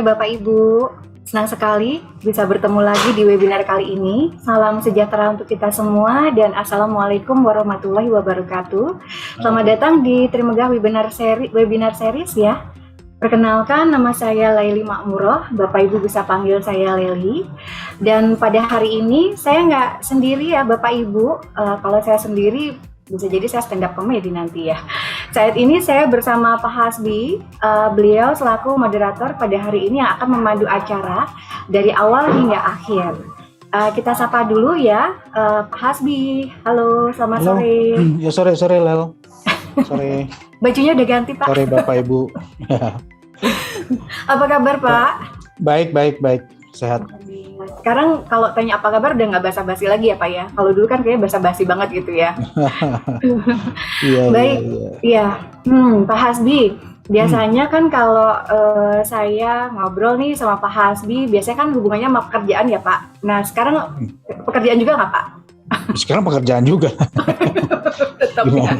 sore Bapak Ibu. Senang sekali bisa bertemu lagi di webinar kali ini. Salam sejahtera untuk kita semua dan Assalamualaikum warahmatullahi wabarakatuh. Selamat datang di Trimegah webinar series ya. Perkenalkan, nama saya Laili Makmuroh, Bapak Ibu bisa panggil saya Leli. Dan pada hari ini saya nggak sendiri ya Bapak Ibu. Kalau saya sendiri bisa jadi saya stand up comedy nanti ya. Saat ini saya bersama Pak Hasbi, beliau selaku moderator pada hari ini yang akan memandu acara dari awal hingga akhir. Kita sapa dulu ya, Pak Hasbi. Halo, selamat sore. Ya sore Lel. Sore. Bajunya udah ganti Pak. Sore Bapak Ibu. Apa kabar Pak? Baik, sehat. Sekarang kalau tanya apa kabar udah nggak basa-basi lagi ya Pak ya. Kalau dulu kan kayaknya basa-basi banget gitu ya. Baik, iya. Pak Hasbi, biasanya kan kalau saya ngobrol nih sama Pak Hasbi, biasanya kan hubungannya sama pekerjaan ya Pak. Nah sekarang pekerjaan juga nggak Pak? Sekarang pekerjaan juga. Tetap ya.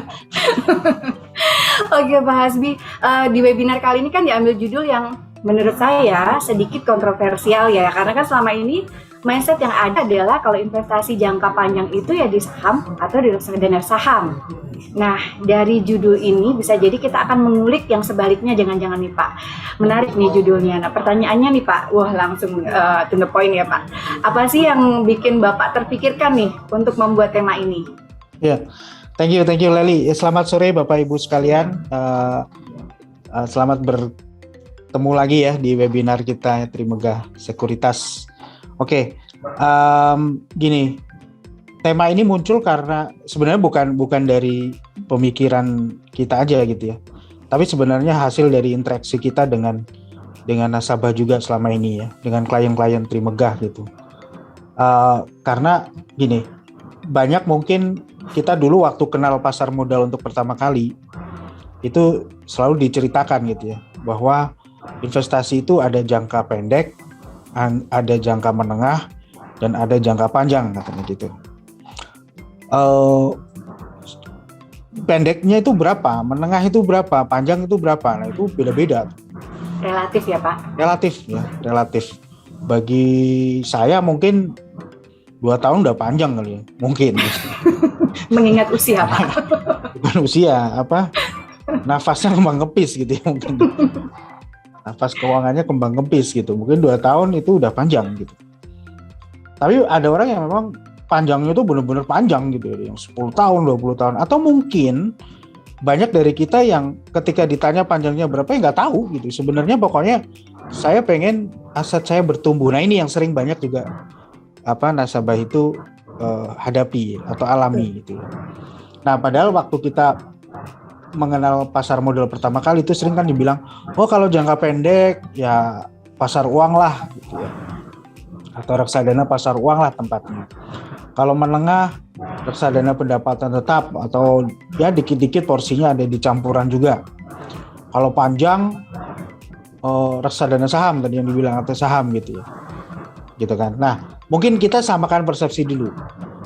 Oke Pak Hasbi, di webinar kali ini kan diambil judul yang menurut saya sedikit kontroversial ya, karena kan selama ini mindset yang ada adalah kalau investasi jangka panjang itu ya di saham atau di reksadana saham. Nah dari judul ini bisa jadi kita akan mengulik yang sebaliknya, jangan-jangan nih Pak. Menarik nih judulnya. Nah pertanyaannya nih Pak, wah langsung to the point ya Pak. Apa sih yang bikin Bapak terpikirkan nih untuk membuat tema ini? Ya, thank you Leli. Selamat sore Bapak Ibu sekalian. Selamat bertemu lagi ya di webinar kita Trimegah Sekuritas. Oke, gini, tema ini muncul karena sebenarnya bukan dari pemikiran kita aja gitu ya, tapi sebenarnya hasil dari interaksi kita dengan nasabah juga selama ini ya, dengan klien-klien Trimegah gitu. Karena gini, banyak mungkin kita dulu waktu kenal pasar modal untuk pertama kali itu selalu diceritakan gitu ya, bahwa investasi itu ada jangka pendek, ada jangka menengah, dan ada jangka panjang katanya gitu. Pendeknya itu berapa, menengah itu berapa, panjang itu berapa, nah itu beda-beda. Relatif ya Pak? Relatif. Bagi saya mungkin 2 tahun udah panjang kali ya, mungkin. Mengingat usia Pak? Bukan usia, nafasnya kembang kempis gitu ya mungkin. Nafas keuangannya kembang kempis gitu. Mungkin 2 tahun itu udah panjang gitu. Tapi ada orang yang memang panjangnya itu benar-benar panjang gitu ya. Yang 10 tahun, 20 tahun. Atau mungkin banyak dari kita yang ketika ditanya panjangnya berapa ya nggak tahu gitu. Sebenarnya pokoknya saya pengen aset saya bertumbuh. Nah ini yang sering banyak juga nasabah itu hadapi atau alami gitu ya. Nah padahal waktu kita mengenal pasar modal pertama kali itu sering kan dibilang, oh kalau jangka pendek ya pasar uang lah gitu ya, atau reksadana pasar uang lah tempatnya. Kalau menengah reksadana pendapatan tetap atau ya dikit-dikit porsinya ada di campuran juga. Kalau panjang reksadana saham tadi yang dibilang atau saham gitu ya, gitu kan. Nah mungkin kita samakan persepsi dulu.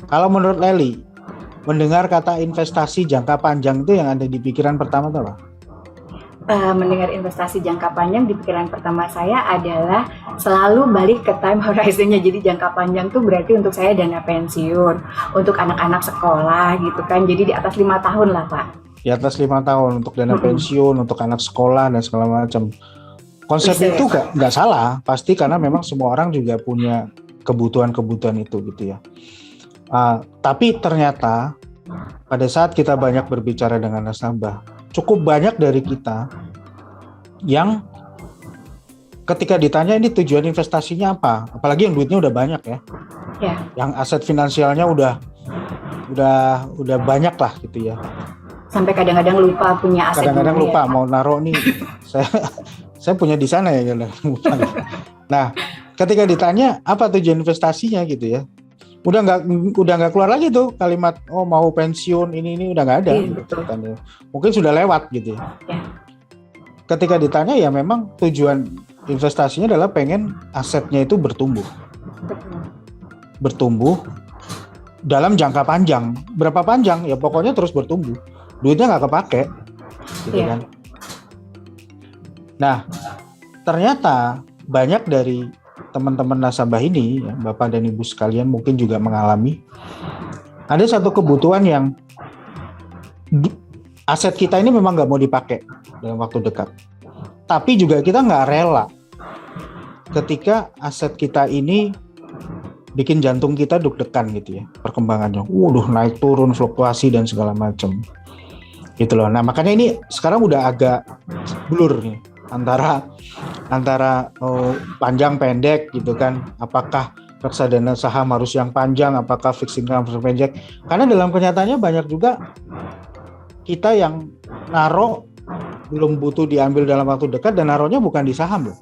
Kalau menurut Leli, mendengar kata investasi jangka panjang itu yang ada di pikiran pertama itu apa? Mendengar investasi jangka panjang di pikiran pertama saya adalah selalu balik ke time horizon-nya. Jadi jangka panjang itu berarti untuk saya dana pensiun, untuk anak-anak sekolah gitu kan. Jadi di atas 5 tahun lah Pak. Di atas 5 tahun untuk dana pensiun, untuk anak sekolah dan segala macam. Konsep itu nggak salah, pasti karena memang semua orang juga punya kebutuhan itu gitu ya. Tapi ternyata pada saat kita banyak berbicara dengan nasabah, cukup banyak dari kita yang ketika ditanya ini tujuan investasinya apa, apalagi yang duitnya udah banyak ya, yang aset finansialnya udah banyak lah gitu ya. Sampai kadang-kadang lupa punya aset. Kadang-kadang lupa ya, mau naruh nih, saya punya di sana ya. Nah, ketika ditanya apa tujuan investasinya gitu ya, udah nggak keluar lagi tuh kalimat mau pensiun ini udah nggak ada. Gitu, kan. Mungkin sudah lewat gitu ya. Ketika ditanya ya memang tujuan investasinya adalah pengen asetnya itu bertumbuh dalam jangka panjang. Berapa panjang ya pokoknya terus bertumbuh, duitnya nggak kepake gitu kan. Nah ternyata banyak dari teman-teman nasabah ini, ya, Bapak dan Ibu sekalian mungkin juga mengalami ada satu kebutuhan yang aset kita ini memang nggak mau dipakai dalam waktu dekat. Tapi juga kita nggak rela ketika aset kita ini bikin jantung kita deg-degan gitu ya, perkembangannya. Waduh, naik turun, fluktuasi dan segala macam. Gitu loh. Nah, makanya ini sekarang udah agak blur nih antara panjang pendek gitu kan. Apakah reksadana saham harus yang panjang, apakah fixed income harus pendek? Karena dalam kenyataannya banyak juga kita yang naro belum butuh diambil dalam waktu dekat dan naronya bukan di saham loh.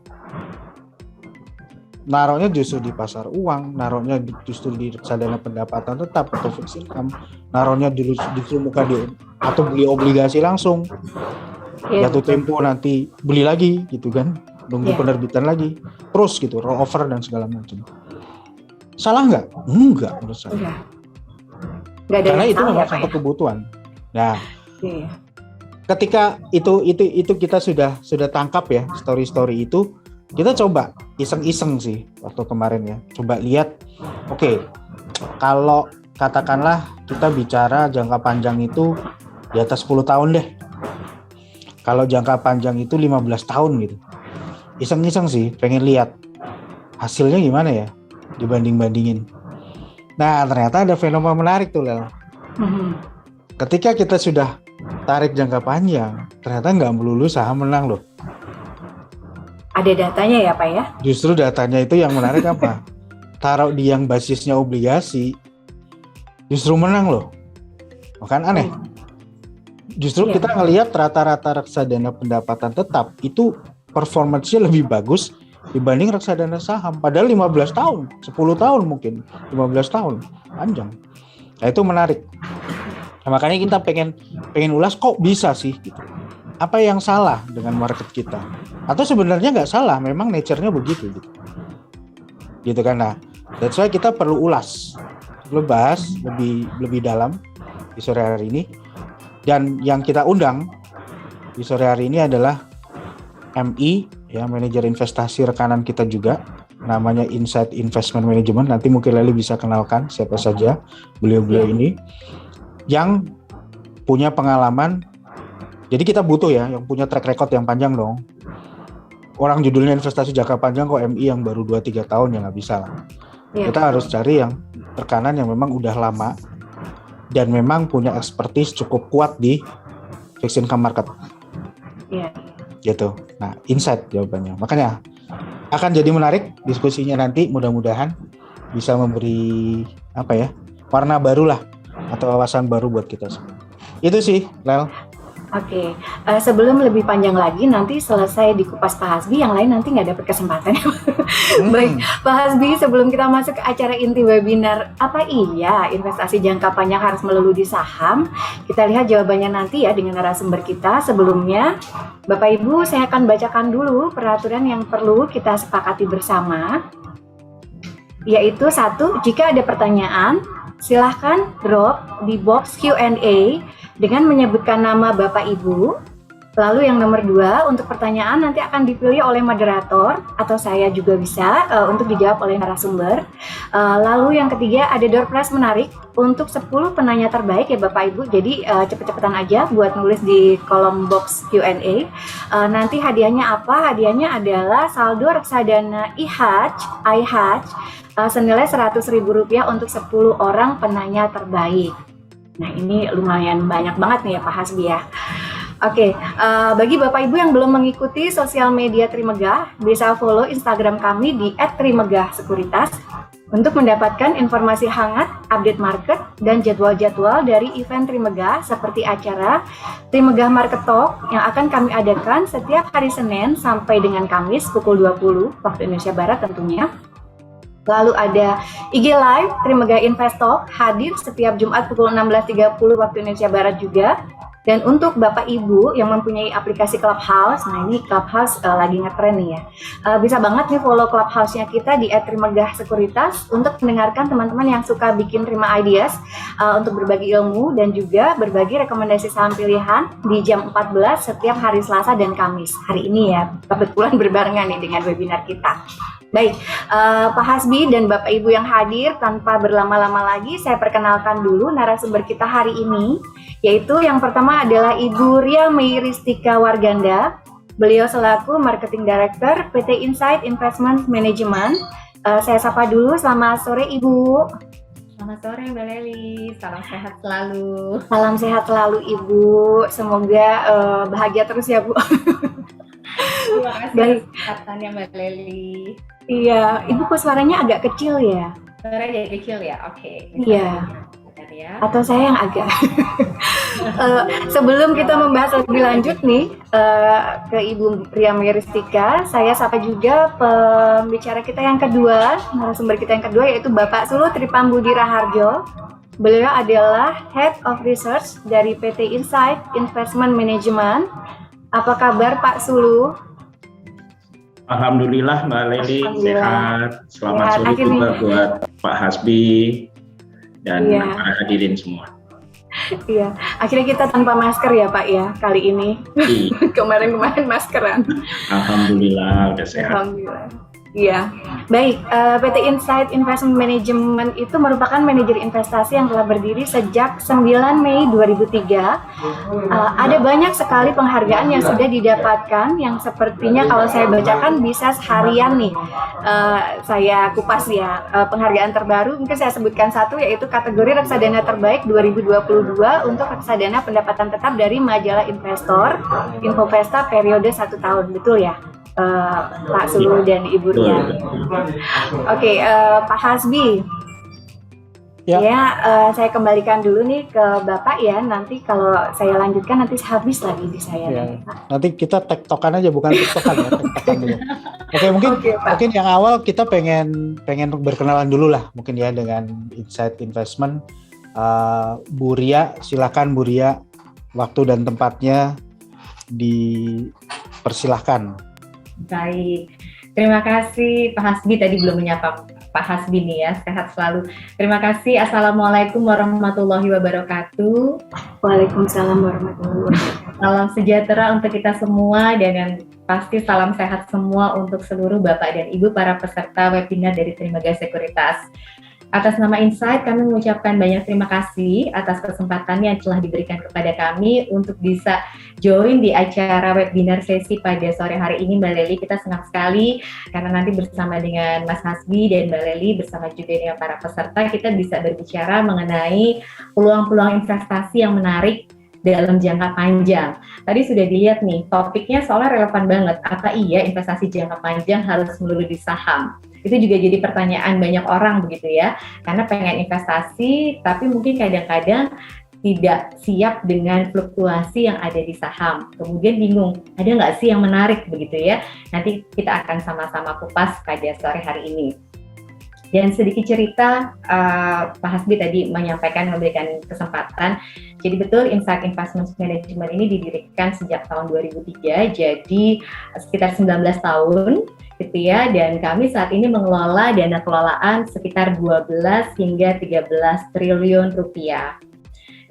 Naronya justru di pasar uang, naronya justru di reksadana pendapatan tetap atau fixed income, naronya justru bukan di atau beli obligasi langsung. Jatuh tempo nanti beli lagi gitu kan, nunggu penerbitan lagi, terus gitu, roll over dan segala macam. Salah nggak? Enggak menurut saya. Karena itu memang satu kebutuhan. Nah, ketika itu kita sudah tangkap ya story itu, kita coba iseng-iseng sih waktu kemarin ya, coba lihat, oke, kalau katakanlah kita bicara jangka panjang itu di atas 10 tahun deh, kalau jangka panjang itu 15 tahun gitu, iseng-iseng sih pengen lihat hasilnya gimana ya, dibanding-bandingin. Nah, ternyata ada fenomena menarik tuh, Lel. Ketika kita sudah tarik jangka panjang, ternyata nggak melulu saham menang loh. Ada datanya ya Pak ya? Justru datanya itu yang menarik apa? Taruh di yang basisnya obligasi, justru menang loh. Kan aneh. Justru kita ngelihat rata-rata reksadana pendapatan tetap itu performance-nya lebih bagus dibanding reksadana saham. Padahal 15 tahun, 10 tahun mungkin, 15 tahun, panjang. Nah itu menarik. Nah, makanya kita pengen ulas kok bisa sih gitu. Apa yang salah dengan market kita? Atau sebenarnya nggak salah, memang nature-nya begitu gitu. Gitu kan. Nah, that's why kita perlu ulas. Perlu bahas lebih dalam di sore hari ini. Dan yang kita undang di sore hari ini adalah MI, ya, manajer investasi rekanan kita juga, namanya Insight Investment Management. Nanti mungkin Leli bisa kenalkan siapa saja beliau-beliau ini yang punya pengalaman. Jadi kita butuh ya yang punya track record yang panjang dong. Orang judulnya investasi jangka panjang kok MI yang baru 2-3 tahun ya nggak bisa lah. Kita harus cari yang rekanan yang memang udah lama dan memang punya expertise cukup kuat di fixed income market. Gitu. Nah, insight jawabannya. Makanya akan jadi menarik diskusinya nanti, mudah-mudahan bisa memberi warna baru lah atau wawasan baru buat kita semua. Itu sih, Lel. Oke, sebelum lebih panjang lagi, nanti selesai dikupas Pak Hasbi, yang lain nanti nggak dapat kesempatan. Baik, Pak Hasbi, sebelum kita masuk ke acara inti webinar, apa iya investasi jangka panjang harus melulu di saham? Kita lihat jawabannya nanti ya dengan narasumber kita. Sebelumnya, Bapak Ibu, saya akan bacakan dulu peraturan yang perlu kita sepakati bersama. Yaitu 1, jika ada pertanyaan, silahkan drop di box Q&A dengan menyebutkan nama Bapak Ibu. Lalu yang nomor 2, untuk pertanyaan nanti akan dipilih oleh moderator atau saya juga bisa untuk dijawab oleh narasumber. Lalu yang ketiga, ada door prize menarik untuk 10 penanya terbaik ya Bapak Ibu. Jadi cepet-cepetan aja buat nulis di kolom box Q&A. Nanti hadiahnya apa? Hadiahnya adalah saldo reksadana iHatch senilai Rp100.000 untuk 10 orang penanya terbaik. Nah ini lumayan banyak banget nih ya Pak Hasbi ya. Oke, bagi Bapak Ibu yang belum mengikuti sosial media Trimegah, bisa follow Instagram kami di @trimegahsekuritas untuk mendapatkan informasi hangat, update market, dan jadwal-jadwal dari event Trimegah seperti acara Trimegah Market Talk yang akan kami adakan setiap hari Senin sampai dengan Kamis pukul 20 waktu Indonesia Barat tentunya. Lalu ada IG Live Trimegah Invest Talk hadir setiap Jumat pukul 16.30 waktu Indonesia Barat juga. Dan untuk Bapak Ibu yang mempunyai aplikasi Clubhouse, nah ini Clubhouse lagi ngetren nih ya. Bisa banget nih follow Clubhouse-nya kita di @trimegah sekuritas untuk mendengarkan teman-teman yang suka bikin Trima Ideas untuk berbagi ilmu dan juga berbagi rekomendasi saham pilihan di jam 14 setiap hari Selasa dan Kamis. Hari ini ya, kebetulan berbarengan nih dengan webinar kita. Baik, Pak Hasbi dan Bapak Ibu yang hadir, tanpa berlama-lama lagi saya perkenalkan dulu narasumber kita hari ini, yaitu yang pertama adalah Ibu Ria Meiristika Warganda. Beliau selaku Marketing Director PT Insight Investment Management. Saya sapa dulu, selamat sore Ibu. Selamat sore Mbak Leli, salam sehat selalu. Salam sehat selalu Ibu, semoga bahagia terus ya Bu. Terima kasih kesempatannya Mbak Leli. Iya, Ibu kok suaranya agak kecil ya? Suaranya agak kecil ya, oke. Iya. Ya. Atau saya yang agak. Sebelum kita membahas lebih lanjut nih ke Ibu Ria Meiristika, saya sapa juga pembicara kita yang kedua, narasumber kita yang kedua, yaitu Bapak Sulu Tripambudi Raharjo. Beliau adalah Head of Research dari PT Insight Investment Management. Apa kabar Pak Sulu? Alhamdulillah Mbak Leli sehat. Selamat sore juga buat Pak Hasbi dan para hadirin semua. Iya, akhirnya kita tanpa masker ya Pak ya kali ini. Kemarin maskeran. Alhamdulillah udah sehat. Alhamdulillah. Iya, baik. PT Insight Investment Management itu merupakan manajer investasi yang telah berdiri sejak 9 Mei 2003. Ada banyak sekali penghargaan yang sudah didapatkan, yang sepertinya kalau saya bacakan bisa seharian nih. Saya kupas ya, penghargaan terbaru mungkin saya sebutkan satu, yaitu kategori reksadana terbaik 2022 untuk reksadana pendapatan tetap dari majalah Investor, Infovesta periode 1 tahun, betul ya? Pak Sulu dan Ibu Ria. Oke, Pak Hasbi. Ya, saya kembalikan dulu nih ke Bapak ya. Nanti kalau saya lanjutkan nanti habis lagi di saya. Ya. Nanti kita tektokan aja, bukan tiktokan ya, tektokan dulu. Oke, mungkin yang awal kita pengen berkenalan dulu lah, mungkin ya dengan Insight Investment. Bu Ria, silakan Bu Ria, waktu dan tempatnya dipersilahkan. Baik, terima kasih Pak Hasbi, tadi belum menyapa Pak Hasbi nih ya, sehat selalu. Terima kasih, Assalamualaikum warahmatullahi wabarakatuh. Waalaikumsalam warahmatullahi wabarakatuh. Salam sejahtera untuk kita semua dan yang pasti salam sehat semua untuk seluruh Bapak dan Ibu para peserta webinar dari Trimegah Sekuritas. Atas nama Insight, kami mengucapkan banyak terima kasih atas kesempatan yang telah diberikan kepada kami untuk bisa join di acara webinar sesi pada sore hari ini, Mbak Leli. Kita senang sekali karena nanti bersama dengan Mas Hasbi dan Mbak Leli, bersama juga dengan para peserta, kita bisa berbicara mengenai peluang-peluang investasi yang menarik dalam jangka panjang. Tadi sudah dilihat nih, topiknya soalnya relevan banget. Apa iya investasi jangka panjang harus melulu di saham? Itu juga jadi pertanyaan banyak orang begitu ya, karena pengen investasi tapi mungkin kadang-kadang tidak siap dengan fluktuasi yang ada di saham. Kemudian bingung, ada nggak sih yang menarik begitu ya? Nanti kita akan sama-sama kupas pada sore hari ini. Dan sedikit cerita, Pak Hasbi tadi memberikan kesempatan. Jadi betul, Insight Investment Management ini didirikan sejak tahun 2003, jadi sekitar 19 tahun gitu ya. Dan kami saat ini mengelola dana kelolaan sekitar 12 hingga 13 triliun rupiah.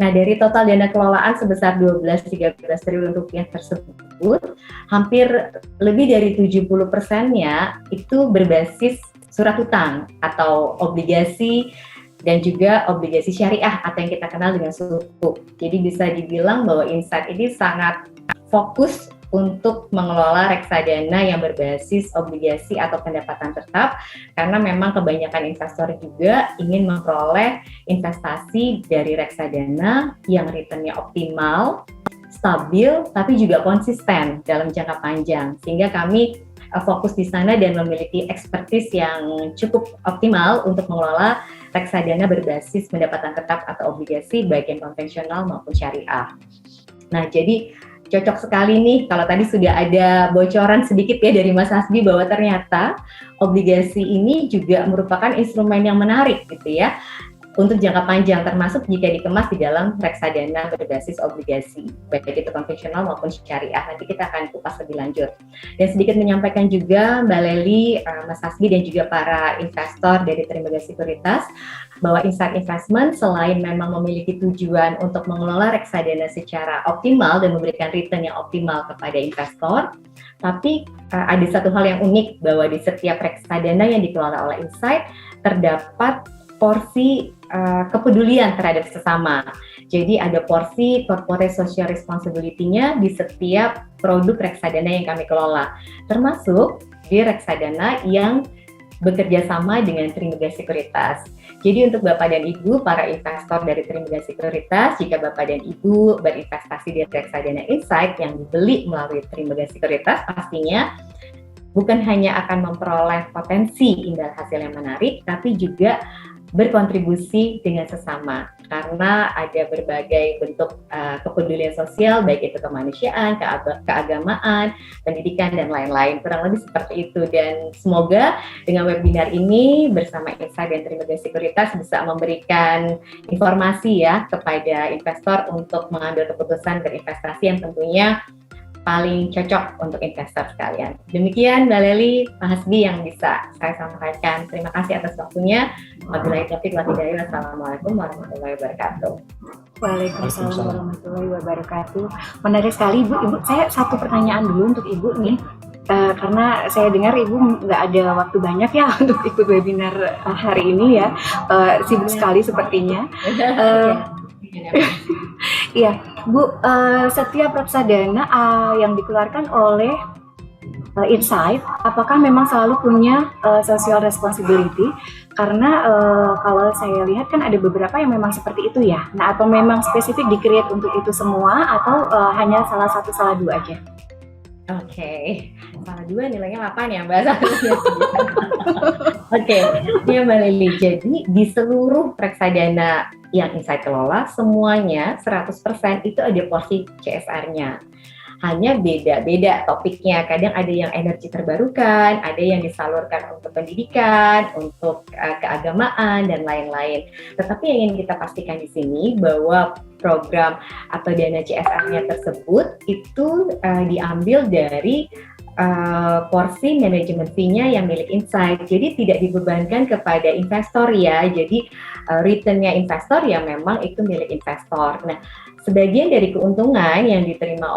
Nah, dari total dana kelolaan sebesar 12-13 triliun rupiah tersebut, hampir lebih dari 70%-nya itu berbasis surat hutang atau obligasi dan juga obligasi syariah atau yang kita kenal dengan sukuk. Jadi bisa dibilang bahwa Insight ini sangat fokus untuk mengelola reksadana yang berbasis obligasi atau pendapatan tetap, karena memang kebanyakan investor juga ingin memperoleh investasi dari reksadana yang returnnya optimal, stabil, tapi juga konsisten dalam jangka panjang. Sehingga kami fokus di sana dan memiliki expertise yang cukup optimal untuk mengelola reksadana berbasis pendapatan tetap atau obligasi baik yang konvensional maupun syariah. Nah, jadi cocok sekali nih kalau tadi sudah ada bocoran sedikit ya dari Mas Hasbi bahwa ternyata obligasi ini juga merupakan instrumen yang menarik gitu ya. untuk jangka panjang, termasuk jika dikemas di dalam reksadana berbasis obligasi, baik itu konvensional maupun syariah. Nanti kita akan kupas lebih lanjut. Dan sedikit menyampaikan juga Mbak Lely, Mas Hasbi, dan juga para investor dari Trimegah Sekuritas, bahwa Insight Investment selain memang memiliki tujuan untuk mengelola reksadana secara optimal dan memberikan return yang optimal kepada investor, tapi ada satu hal yang unik, bahwa di setiap reksadana yang dikelola oleh Insight terdapat porsi kepedulian terhadap sesama. Jadi ada porsi corporate social responsibility-nya di setiap produk reksadana yang kami kelola, termasuk di reksadana yang bekerja sama dengan Trimegah Sekuritas. Jadi untuk Bapak dan Ibu, para investor dari Trimegah Sekuritas, jika Bapak dan Ibu berinvestasi di reksadana Insight yang dibeli melalui Trimegah Sekuritas, pastinya bukan hanya akan memperoleh potensi imbal hasil yang menarik, tapi juga berkontribusi dengan sesama, karena ada berbagai bentuk kepedulian sosial, baik itu kemanusiaan, keagamaan, pendidikan, dan lain-lain. Kurang lebih seperti itu. Dan semoga dengan webinar ini bersama Insight dan Trimegah Sekuritas bisa memberikan informasi ya kepada investor untuk mengambil keputusan berinvestasi yang tentunya paling cocok untuk investor sekalian. Demikian Mbak Lely, Pak Hasbi yang bisa saya sampaikan. Terima kasih atas waktunya. Wabillahi taufiq wal hidayah. Wassalamualaikum warahmatullahi wabarakatuh. Waalaikumsalam warahmatullahi wabarakatuh. Menarik sekali Ibu. Ibu, saya satu pertanyaan dulu untuk Ibu nih. Karena saya dengar Ibu nggak ada waktu banyak ya untuk ikut webinar hari ini ya. Sibuk sekali sepertinya. Iya, Bu, setiap reksadana yang dikeluarkan oleh Insight, apakah memang selalu punya social responsibility? Karena kalau saya lihat kan ada beberapa yang memang seperti itu ya. Nah, atau memang spesifik di-create untuk itu semua, atau hanya salah satu, salah dua aja? Oke, salah dua nilainya 8 ya Mbak. Oke, ya Mbak Lely. Jadi di seluruh reksadana yang Insight kelola, semuanya 100% itu ada porsi CSR-nya. Hanya beda-beda topiknya. Kadang ada yang energi terbarukan, ada yang disalurkan untuk pendidikan, untuk keagamaan, dan lain-lain. Tetapi yang ingin kita pastikan di sini bahwa program atau dana CSR-nya tersebut itu diambil dari porsi manajemen fee-nya yang milik Insight. Jadi tidak dibebankan kepada investor ya. Jadi return-nya investor ya memang itu milik investor. Nah, sebagian dari keuntungan yang diterima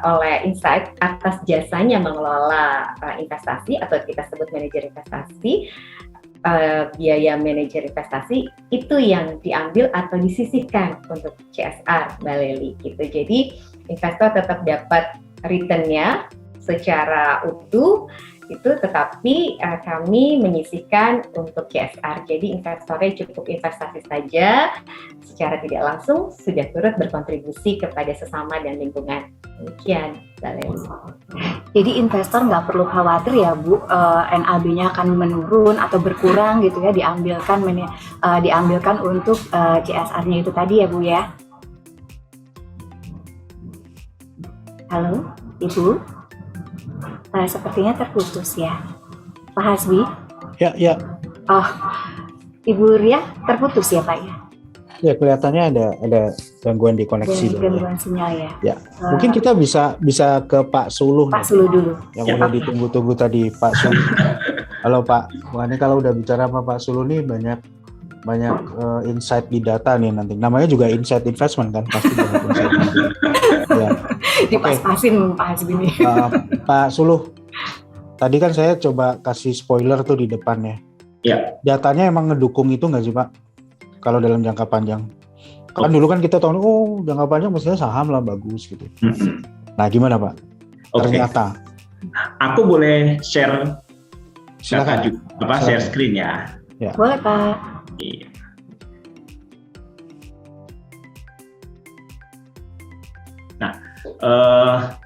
oleh Insight atas jasanya mengelola investasi atau kita sebut manajer investasi, biaya manajer investasi itu yang diambil atau disisihkan untuk CSR, Mbak Lely gitu. Jadi investor tetap dapat return-nya secara utuh itu, tetapi kami menyisihkan untuk CSR. Jadi investornya cukup investasi saja, secara tidak langsung sudah turut berkontribusi kepada sesama dan lingkungan. Demikian, Mbak Lely. Jadi investor nggak perlu khawatir ya Bu, NAB-nya akan menurun atau berkurang gitu ya, diambilkan untuk CSR-nya itu tadi ya Bu ya. Halo, Ibu? Sepertinya terputus ya, Pak Hasbi. Ya. Oh, Ibu Ria terputus ya Pak ya? Ya, kelihatannya ada gangguan di koneksi. Gangguan sinyal ya. Ya, mungkin kita bisa ke Pak Suluh. Pak Suluh dulu. Yang udah ditunggu-tunggu tadi, Pak Suluh. Halo Pak, makanya kalau udah bicara sama Pak Suluh nih banyak insight di data nih nanti. Namanya juga Insight Investment kan, pasti banyak insight. Ya. Dipas-pasin Pak Hasbi nih. Pak Suluh, tadi kan saya coba kasih spoiler tuh di depannya. Ya. Datanya emang ngedukung itu nggak sih Pak? Kalau dalam jangka panjang. Kan dulu kan kita tahu, jangka panjang mestinya saham lah bagus gitu. Nah gimana Pak? Ternyata. Aku boleh share Silakan. share screen ya. Ya. Boleh Pak. Iya. Nah,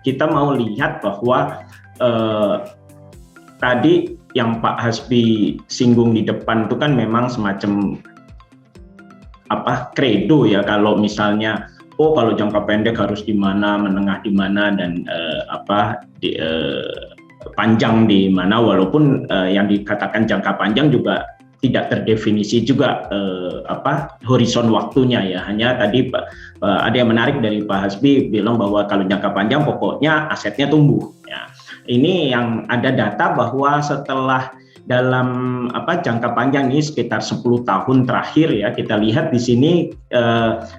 kita mau lihat bahwa tadi yang Pak Hasbi singgung di depan itu kan memang semacam kredo ya, kalau misalnya kalau jangka pendek harus di mana, menengah di mana, dan panjang di mana, walaupun yang dikatakan jangka panjang juga tidak terdefinisi juga horizon waktunya ya. Hanya tadi ada yang menarik dari Pak Hasbi bilang bahwa kalau jangka panjang pokoknya asetnya tumbuh ya. Ini yang ada data bahwa setelah dalam jangka panjang ini sekitar 10 tahun terakhir ya, kita lihat di sini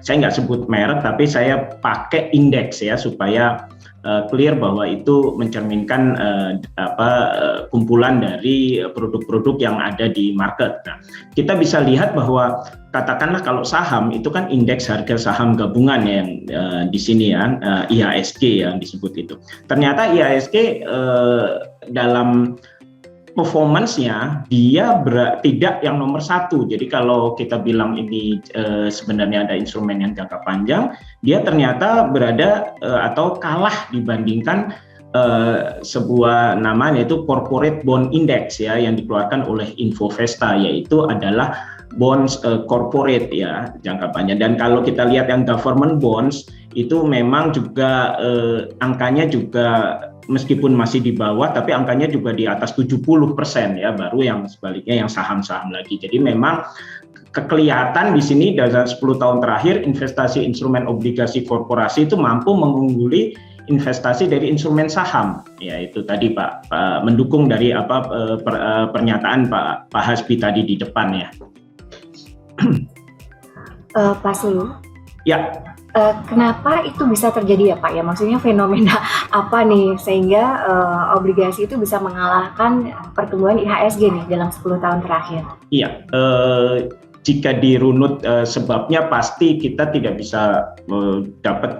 saya nggak sebut merek tapi saya pakai indeks ya supaya clear bahwa itu mencerminkan kumpulan dari produk-produk yang ada di market. Nah, kita bisa lihat bahwa katakanlah kalau saham itu kan indeks harga saham gabungan yang di sini ya, IHSG yang disebut itu. Ternyata IHSG dalam performance-nya dia tidak yang nomor satu. Jadi kalau kita bilang ini sebenarnya ada instrumen yang jangka panjang, dia ternyata berada atau kalah dibandingkan sebuah nama yaitu Corporate Bond Index ya yang dikeluarkan oleh Infovesta, yaitu adalah bonds corporate ya jangka panjang. Dan kalau kita lihat yang government bonds itu memang juga angkanya juga meskipun masih di bawah tapi angkanya juga di atas 70% ya, baru yang sebaliknya yang saham-saham lagi. Jadi memang kelihatan di sini dalam 10 tahun terakhir investasi instrumen obligasi korporasi itu mampu mengungguli investasi dari instrumen saham. Ya itu tadi Pak mendukung dari pernyataan Pak Hasbi tadi di depan ya. Pak Sulu. Ya. Kenapa itu bisa terjadi ya Pak ya? Maksudnya fenomena apa nih sehingga obligasi itu bisa mengalahkan pertumbuhan IHSG nih dalam 10 tahun terakhir? Iya, jika dirunut sebabnya pasti kita tidak bisa dapat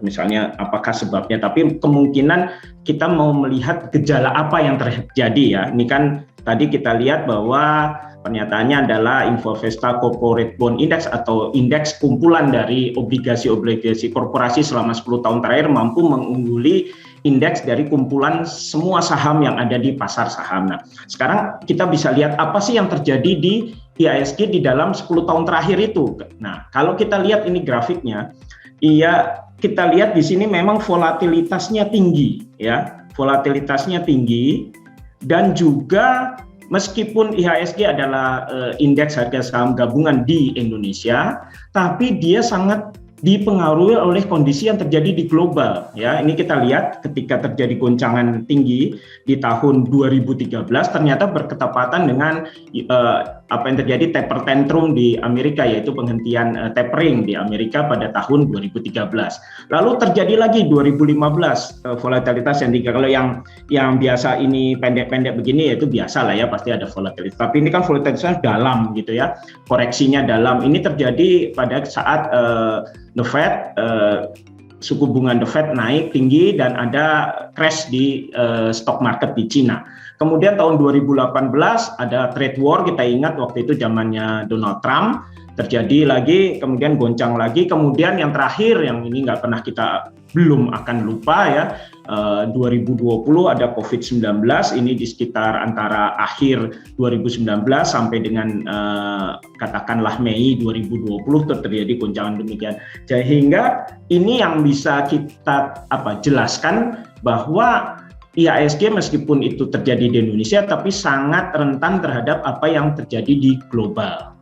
misalnya apakah sebabnya, tapi kemungkinan kita mau melihat gejala apa yang terjadi ya. Ini kan tadi kita lihat bahwa pernyataannya adalah Infovesta Corporate Bond Index atau indeks kumpulan dari obligasi-obligasi korporasi selama 10 tahun terakhir mampu mengungguli indeks dari kumpulan semua saham yang ada di pasar saham. Nah, sekarang kita bisa lihat apa sih yang terjadi di IHSG di dalam 10 tahun terakhir itu. Nah, kalau kita lihat ini grafiknya, iya kita lihat di sini memang volatilitasnya tinggi ya. Volatilitasnya tinggi dan juga meskipun IHSG adalah indeks harga saham gabungan di Indonesia, tapi dia sangat dipengaruhi oleh kondisi yang terjadi di global ya. Ini kita lihat ketika terjadi goncangan tinggi di tahun 2013 ternyata berketepatan dengan apa yang terjadi taper tantrum di Amerika, yaitu penghentian tapering di Amerika pada tahun 2013. Lalu terjadi lagi 2015 volatilitas yang tinggi. Kalau yang biasa ini pendek-pendek begini yaitu biasa lah ya, pasti ada volatilitas. Tapi ini kan volatilitasnya dalam gitu ya. Koreksinya dalam. Ini terjadi pada saat The Fed, suku bunga The Fed naik tinggi dan ada crash di stock market di Cina. Kemudian tahun 2018 ada trade war, kita ingat waktu itu zamannya Donald Trump, terjadi lagi, kemudian goncang lagi, kemudian yang terakhir yang ini nggak pernah kita belum akan lupa ya, 2020 ada COVID-19, ini di sekitar antara akhir 2019 sampai dengan katakanlah Mei 2020 terjadi goncangan demikian. Sehingga ini yang bisa kita jelaskan bahwa IHSG meskipun itu terjadi di Indonesia tapi sangat rentan terhadap apa yang terjadi di global.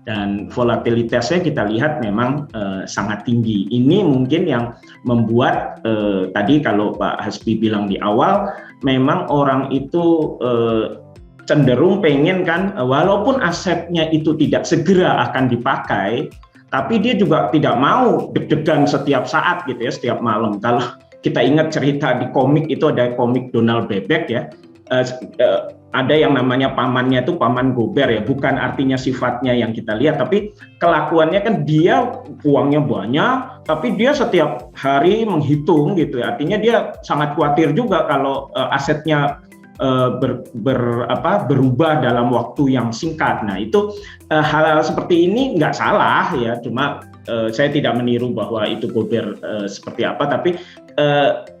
Dan volatilitasnya kita lihat memang sangat tinggi. Ini mungkin yang membuat tadi kalau Pak Hasbi bilang di awal, memang orang itu cenderung pengen kan, walaupun asetnya itu tidak segera akan dipakai, tapi dia juga tidak mau deg-degan setiap saat gitu ya, setiap malam. Kalau kita ingat cerita di komik itu ada komik Donald Bebek ya. Ada yang namanya pamannya itu paman gober ya, bukan artinya sifatnya yang kita lihat, tapi kelakuannya kan dia uangnya banyak, tapi dia setiap hari menghitung gitu ya, artinya dia sangat khawatir juga kalau asetnya berubah dalam waktu yang singkat. Nah itu hal-hal seperti ini nggak salah ya, cuma saya tidak meniru bahwa itu gober seperti apa, tapi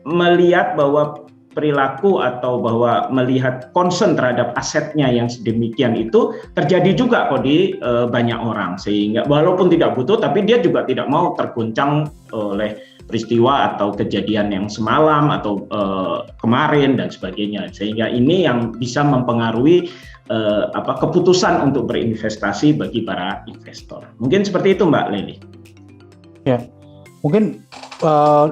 melihat bahwa perilaku atau bahwa melihat concern terhadap asetnya yang sedemikian itu terjadi juga kok di banyak orang, sehingga walaupun tidak butuh tapi dia juga tidak mau terguncang oleh peristiwa atau kejadian yang semalam atau kemarin dan sebagainya, sehingga ini yang bisa mempengaruhi keputusan untuk berinvestasi bagi para investor. Mungkin seperti itu Mbak Lely. Ya, mungkin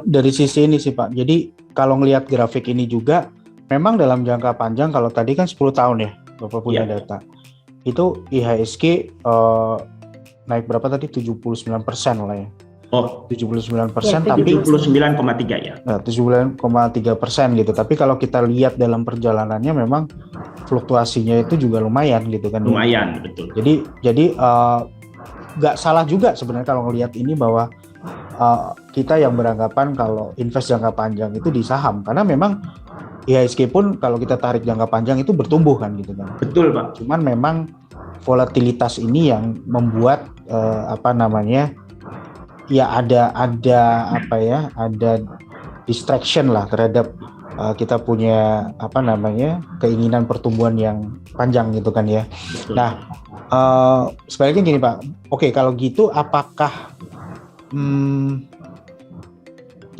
dari sisi ini sih Pak. Jadi kalau ngelihat grafik ini juga, memang dalam jangka panjang, kalau tadi kan 10 tahun ya, Bapak punya data. Itu IHSG naik berapa tadi? 79% lah ya. Oh, 79%, ya, tapi 79,3 ya. 79,3% gitu. Tapi kalau kita lihat dalam perjalanannya, memang fluktuasinya itu juga lumayan gitu kan. Lumayan, betul. Jadi nggak salah juga sebenarnya kalau ngelihat ini bahwa kita yang beranggapan kalau invest jangka panjang itu di saham, karena memang IHSG pun kalau kita tarik jangka panjang itu bertumbuh kan gitu kan. Betul Pak. Cuman memang volatilitas ini yang membuat ya ada distraction lah terhadap kita punya keinginan pertumbuhan yang panjang gitu kan ya. Betul. Nah, sebaliknya gini Pak. Oke, kalau gitu apakah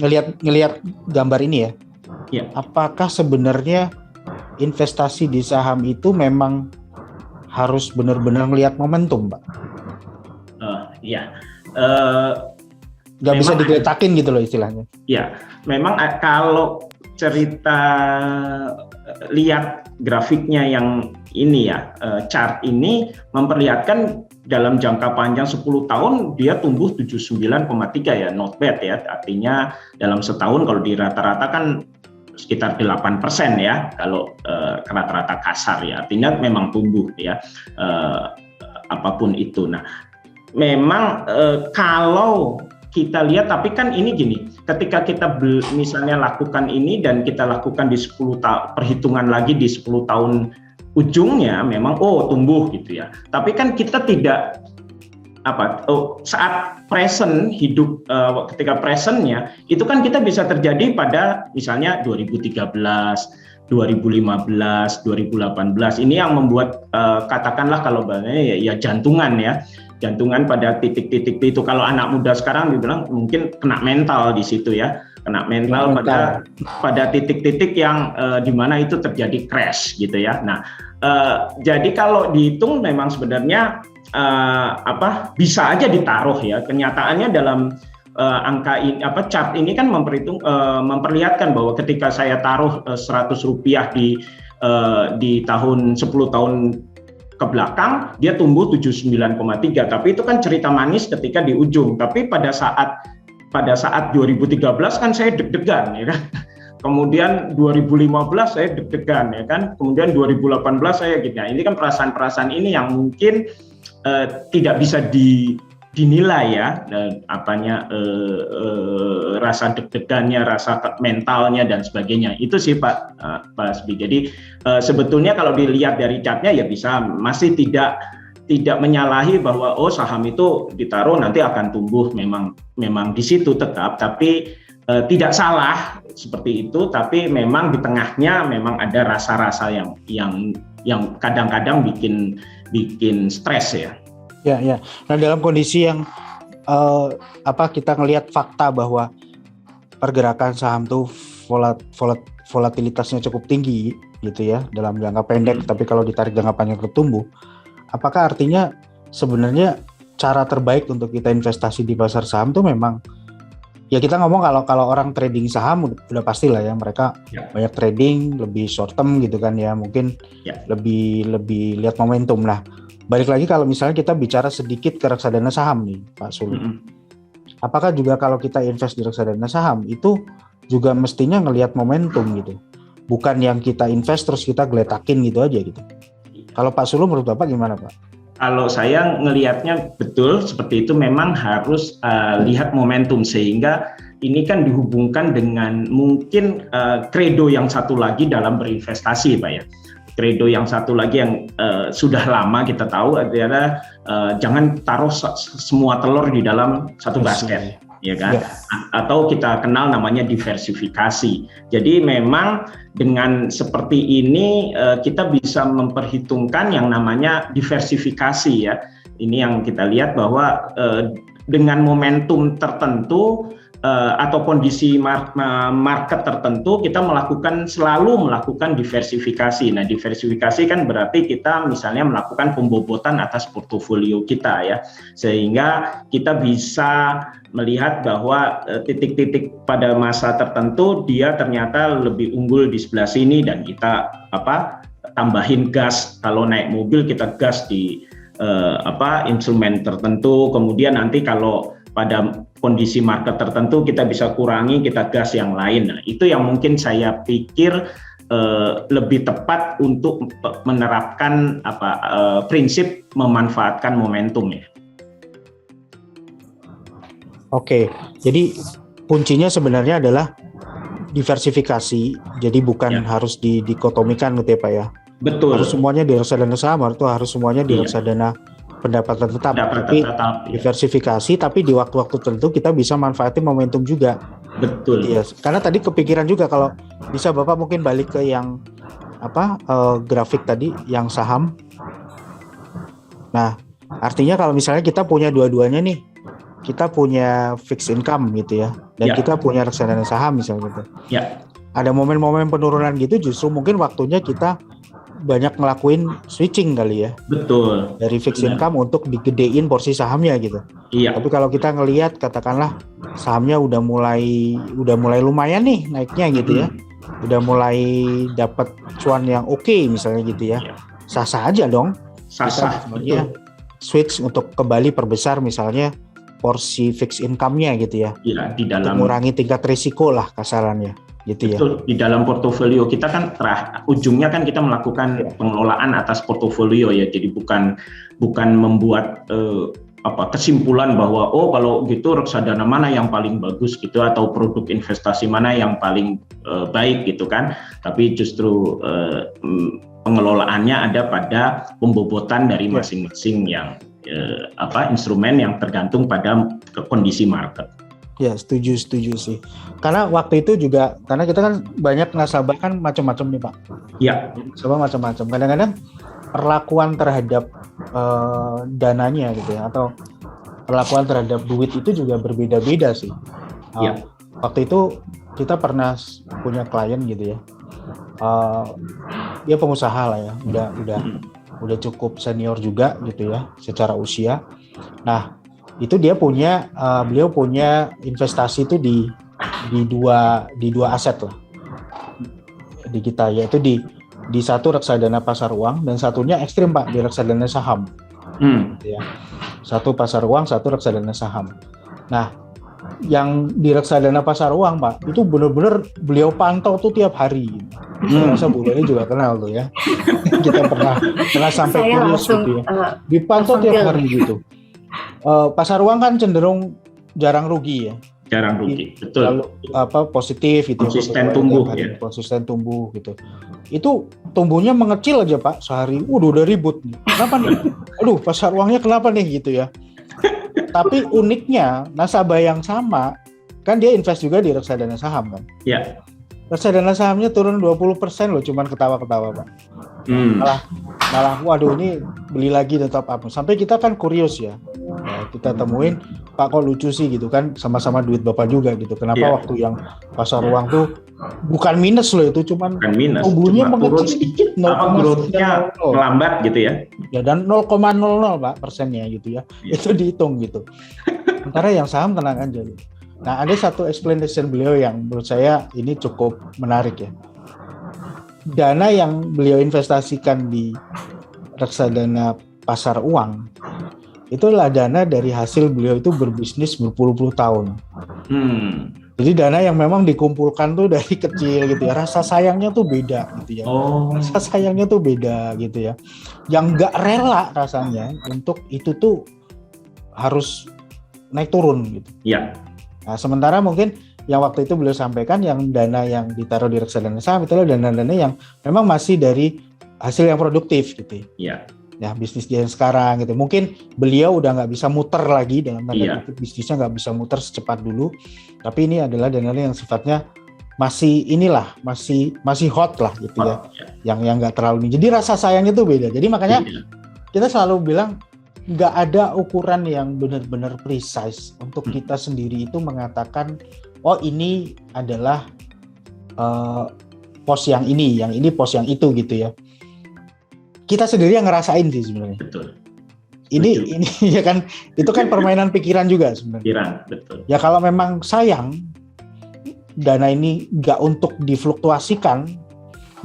ngelihat gambar ini ya? Ya. Apakah sebenarnya investasi di saham itu memang harus benar-benar ngelihat momentum, Pak? Iya. Nggak bisa digeletakin gitu loh istilahnya. Ya, memang kalau cerita lihat grafiknya yang ini ya, chart ini memperlihatkan dalam jangka panjang 10 tahun dia tumbuh 79,3 ya, not bad ya. Artinya dalam setahun kalau di rata-rata kan sekitar 8% ya, kalau rata-rata kasar ya. Artinya memang tumbuh ya, apapun itu. Nah, memang kalau kita lihat, tapi kan ini gini, ketika kita misalnya lakukan ini dan kita lakukan di 10 tahun, perhitungan lagi di 10 tahun ujungnya memang tumbuh gitu ya. Tapi kan kita tidak saat present hidup, ketika presentnya itu kan kita bisa terjadi pada misalnya 2013, 2015, 2018. Ini yang membuat katakanlah kalau bahasanya ya jantungan ya. Jantungan pada titik-titik itu. Kalau anak muda sekarang dibilang mungkin kena mental di situ ya, kena mental pada titik-titik yang di mana itu terjadi crash gitu ya. Nah, jadi kalau dihitung memang sebenarnya bisa aja ditaruh ya. Kenyataannya dalam angka ini, chart ini kan memperlihatkan bahwa ketika saya taruh Rp100 di tahun 10 tahun ke belakang dia tumbuh 79,3, tapi itu kan cerita manis ketika di ujung. Tapi pada saat 2013 kan saya deg-degan ya kan. Kemudian 2015 saya deg-degan ya kan. Kemudian 2018 saya gitu. Nah, ini kan perasaan-perasaan ini yang mungkin tidak bisa dinilai ya, rasa deg-degannya, rasa mentalnya dan sebagainya. Itu sih Pak Hasbi. Jadi sebetulnya kalau dilihat dari chartnya ya masih tidak menyalahi bahwa saham itu ditaruh nanti akan tumbuh, memang di situ tetap, tapi tidak salah seperti itu. Tapi memang di tengahnya memang ada rasa-rasa yang kadang-kadang bikin stres ya. Ya. Nah, dalam kondisi yang kita ngelihat fakta bahwa pergerakan saham tuh volatilitasnya cukup tinggi gitu ya dalam jangka pendek, tapi kalau ditarik jangka panjang tertumbuh, apakah artinya sebenarnya cara terbaik untuk kita investasi di pasar saham tuh memang ya, kita ngomong kalau orang trading saham udah pastilah ya, mereka banyak trading, lebih short term gitu kan ya, mungkin lebih lihat momentum. Nah, balik lagi kalau misalnya kita bicara sedikit ke reksadana saham nih Pak Sulu, apakah juga kalau kita invest di reksadana saham itu juga mestinya ngelihat momentum gitu, bukan yang kita invest terus kita geletakin gitu aja gitu. Kalau Pak Sulu menurut Bapak gimana Pak? Kalau saya ngelihatnya betul seperti itu, memang harus lihat momentum, sehingga ini kan dihubungkan dengan mungkin kredo yang satu lagi dalam berinvestasi Pak ya. Kredo yang satu lagi yang sudah lama kita tahu adalah jangan taruh semua telur di dalam satu basket, ya kan? Atau kita kenal namanya diversifikasi. Jadi memang dengan seperti ini kita bisa memperhitungkan yang namanya diversifikasi ya. Ini yang kita lihat bahwa dengan momentum tertentu atau kondisi market tertentu, kita selalu melakukan diversifikasi. Nah, diversifikasi kan berarti kita misalnya melakukan pembobotan atas portofolio kita ya, sehingga kita bisa melihat bahwa titik-titik pada masa tertentu dia ternyata lebih unggul di sebelah sini, dan kita tambahin gas. Kalau naik mobil kita gas di instrumen tertentu, kemudian nanti kalau pada kondisi market tertentu kita bisa kurangi, kita gas yang lain. Nah, itu yang mungkin saya pikir lebih tepat untuk menerapkan prinsip memanfaatkan momentum ya. Oke, jadi kuncinya sebenarnya adalah diversifikasi. Jadi bukan harus dikotomikan gitu ya Pak ya. Betul. Harus semuanya di reksadana saham, harus semuanya di reksadana pendapatan tetap. Tapi diversifikasi, tapi di waktu-waktu tertentu kita bisa manfaatin momentum juga. Betul. Iya, karena tadi kepikiran juga kalau bisa Bapak mungkin balik ke yang grafik tadi yang saham. Nah, artinya kalau misalnya kita punya dua-duanya nih, kita punya fixed income gitu ya, dan kita punya reksadana saham misalnya gitu. Ya. Ada momen-momen penurunan gitu, justru mungkin waktunya kita banyak ngelakuin switching kali ya. Betul. Dari fixed income untuk digedein porsi sahamnya gitu. Iya. Tapi kalau kita ngelihat katakanlah sahamnya udah mulai lumayan nih naiknya gitu ya. Udah mulai dapat cuan yang oke misalnya gitu ya. Sah-sah aja dong. Sah-sah. Betul. Switch untuk kembali perbesar misalnya porsi fixed income-nya gitu ya. Iya, di dalam mengurangi tingkat risiko lah kasarannya. Gitu betul, ya. di dalam portofolio kita kan ujungnya kan kita melakukan pengelolaan atas portofolio ya, jadi bukan membuat kesimpulan bahwa kalau gitu reksadana mana yang paling bagus gitu atau produk investasi mana yang paling baik gitu kan, tapi justru pengelolaannya ada pada pembobotan dari masing-masing yang instrumen yang tergantung pada kondisi market. Ya, setuju sih. Karena waktu itu juga, karena kita kan banyak nasabah kan macam-macam nih Pak. Iya. Nasabah macam-macam. Kadang-kadang perlakuan terhadap dananya gitu ya, atau perlakuan terhadap duit itu juga berbeda-beda sih. Iya. Waktu itu kita pernah punya klien gitu ya. Dia pengusaha lah ya, udah cukup senior juga gitu ya, secara usia. Nah, itu beliau punya investasi itu di dua aset lah di kita, yaitu di satu reksadana pasar uang dan satunya ekstrim Pak, di reksadana saham. Ya. Satu pasar uang, satu reksadana saham. Nah, yang di reksadana pasar uang Pak, itu benar-benar beliau pantau tuh tiap hari. Saya rasa Bu Leni juga kenal tuh ya. Kita pernah sampai kurios gitu ya. Dipantau tiap hari gitu. Pasar uang kan cenderung jarang rugi ya. Jarang rugi, betul. Lalu positif gitu. Konsisten tumbuh gitu. Itu tumbuhnya mengecil aja Pak sehari. Udah ribut nih. Kenapa nih? Aduh, pasar uangnya kenapa nih gitu ya. Tapi uniknya nasabah yang sama kan dia invest juga di reksadana saham kan. Iya. Reksadana sahamnya turun 20% loh, cuman ketawa-ketawa Pak. Malah waduh ini beli lagi dan top up. Sampai kita kan kurios ya. Nah, kita temuin, Pak kok lucu sih gitu kan, sama-sama duit Bapak juga gitu. Kenapa waktu yang pasar uang tuh bukan minus loh, itu cuman tumbuhnya turun sedikit, growth-nya melambat gitu ya. Ya, dan 0,00 Pak persennya gitu ya. Itu dihitung gitu. Sementara yang saham tenang aja gitu. Nah, ada satu explanation beliau yang menurut saya ini cukup menarik ya. Dana yang beliau investasikan di reksadana pasar uang itu adalah dana dari hasil beliau itu berbisnis berpuluh-puluh tahun. Jadi dana yang memang dikumpulkan tuh dari kecil gitu ya. Rasa sayangnya tuh beda gitu ya. Rasa sayangnya tuh beda gitu ya. Yang nggak rela rasanya untuk itu tuh harus naik turun gitu. Iya. Nah, sementara mungkin yang waktu itu beliau sampaikan yang dana yang ditaruh di reksadana saham itu adalah dana-dana yang memang masih dari hasil yang produktif gitu. Iya. Ya, bisnis dia yang sekarang gitu. Mungkin beliau udah nggak bisa muter lagi dengan tanda kutip, bisnisnya nggak bisa muter secepat dulu. Tapi ini adalah dana yang sifatnya masih hot lah gitu ya. Yang nggak terlalu ini. Jadi rasa sayangnya tuh beda. Jadi makanya kita selalu bilang nggak ada ukuran yang benar-benar precise untuk kita sendiri itu mengatakan, oh ini adalah pos yang ini pos yang itu gitu ya. Kita sendiri yang ngerasain sih sebenarnya. Betul. Ini ya kan, itu kan permainan pikiran juga sebenarnya. Pikiran, betul. Ya kalau memang sayang dana ini nggak untuk difluktuasikan,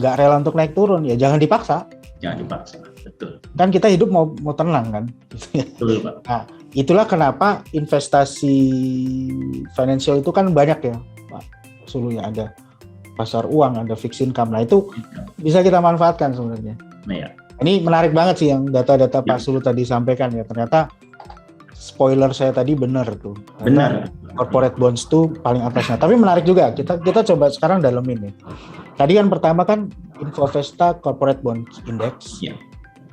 nggak rela untuk naik turun, ya jangan dipaksa. Jangan dipaksa, betul. Kan kita hidup mau tenang kan. Betul, Pak. Nah, itulah kenapa investasi financial itu kan banyak ya, Pak Sulunya. Ada pasar uang, ada fixed income. Nah itu bisa kita manfaatkan sebenarnya. Nah, ya. Ini menarik banget sih yang data-data Pak Ya. Sulu tadi sampaikan ya. Ternyata spoiler saya tadi benar tuh. Benar. Corporate bonds tuh paling atasnya. Tapi menarik juga. Kita coba sekarang dalemin ya. Tadi kan pertama kan Infovesta Corporate Bonds Index. Ya.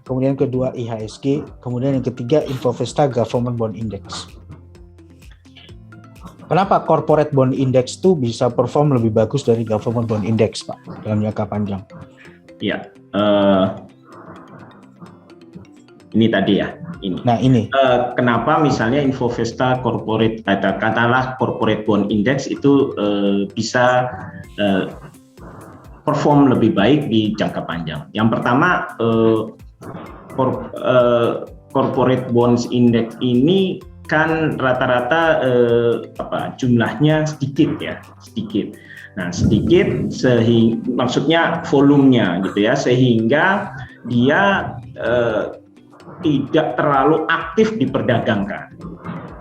Kemudian kedua IHSG, kemudian yang ketiga Infovesta Government Bond Index. Kenapa Corporate Bond Index tuh bisa perform lebih bagus dari Government Bond Index, Pak, dalam jangka panjang? Ya. Ini tadi ya. Ini. Nah ini. Kenapa misalnya Infovesta Corporate, katakanlah Corporate Bond Index itu bisa perform lebih baik di jangka panjang. Yang pertama, Corporate Bonds Index ini kan rata-rata jumlahnya sedikit ya, sedikit. Nah sedikit maksudnya volumenya gitu ya, sehingga dia tidak terlalu aktif diperdagangkan,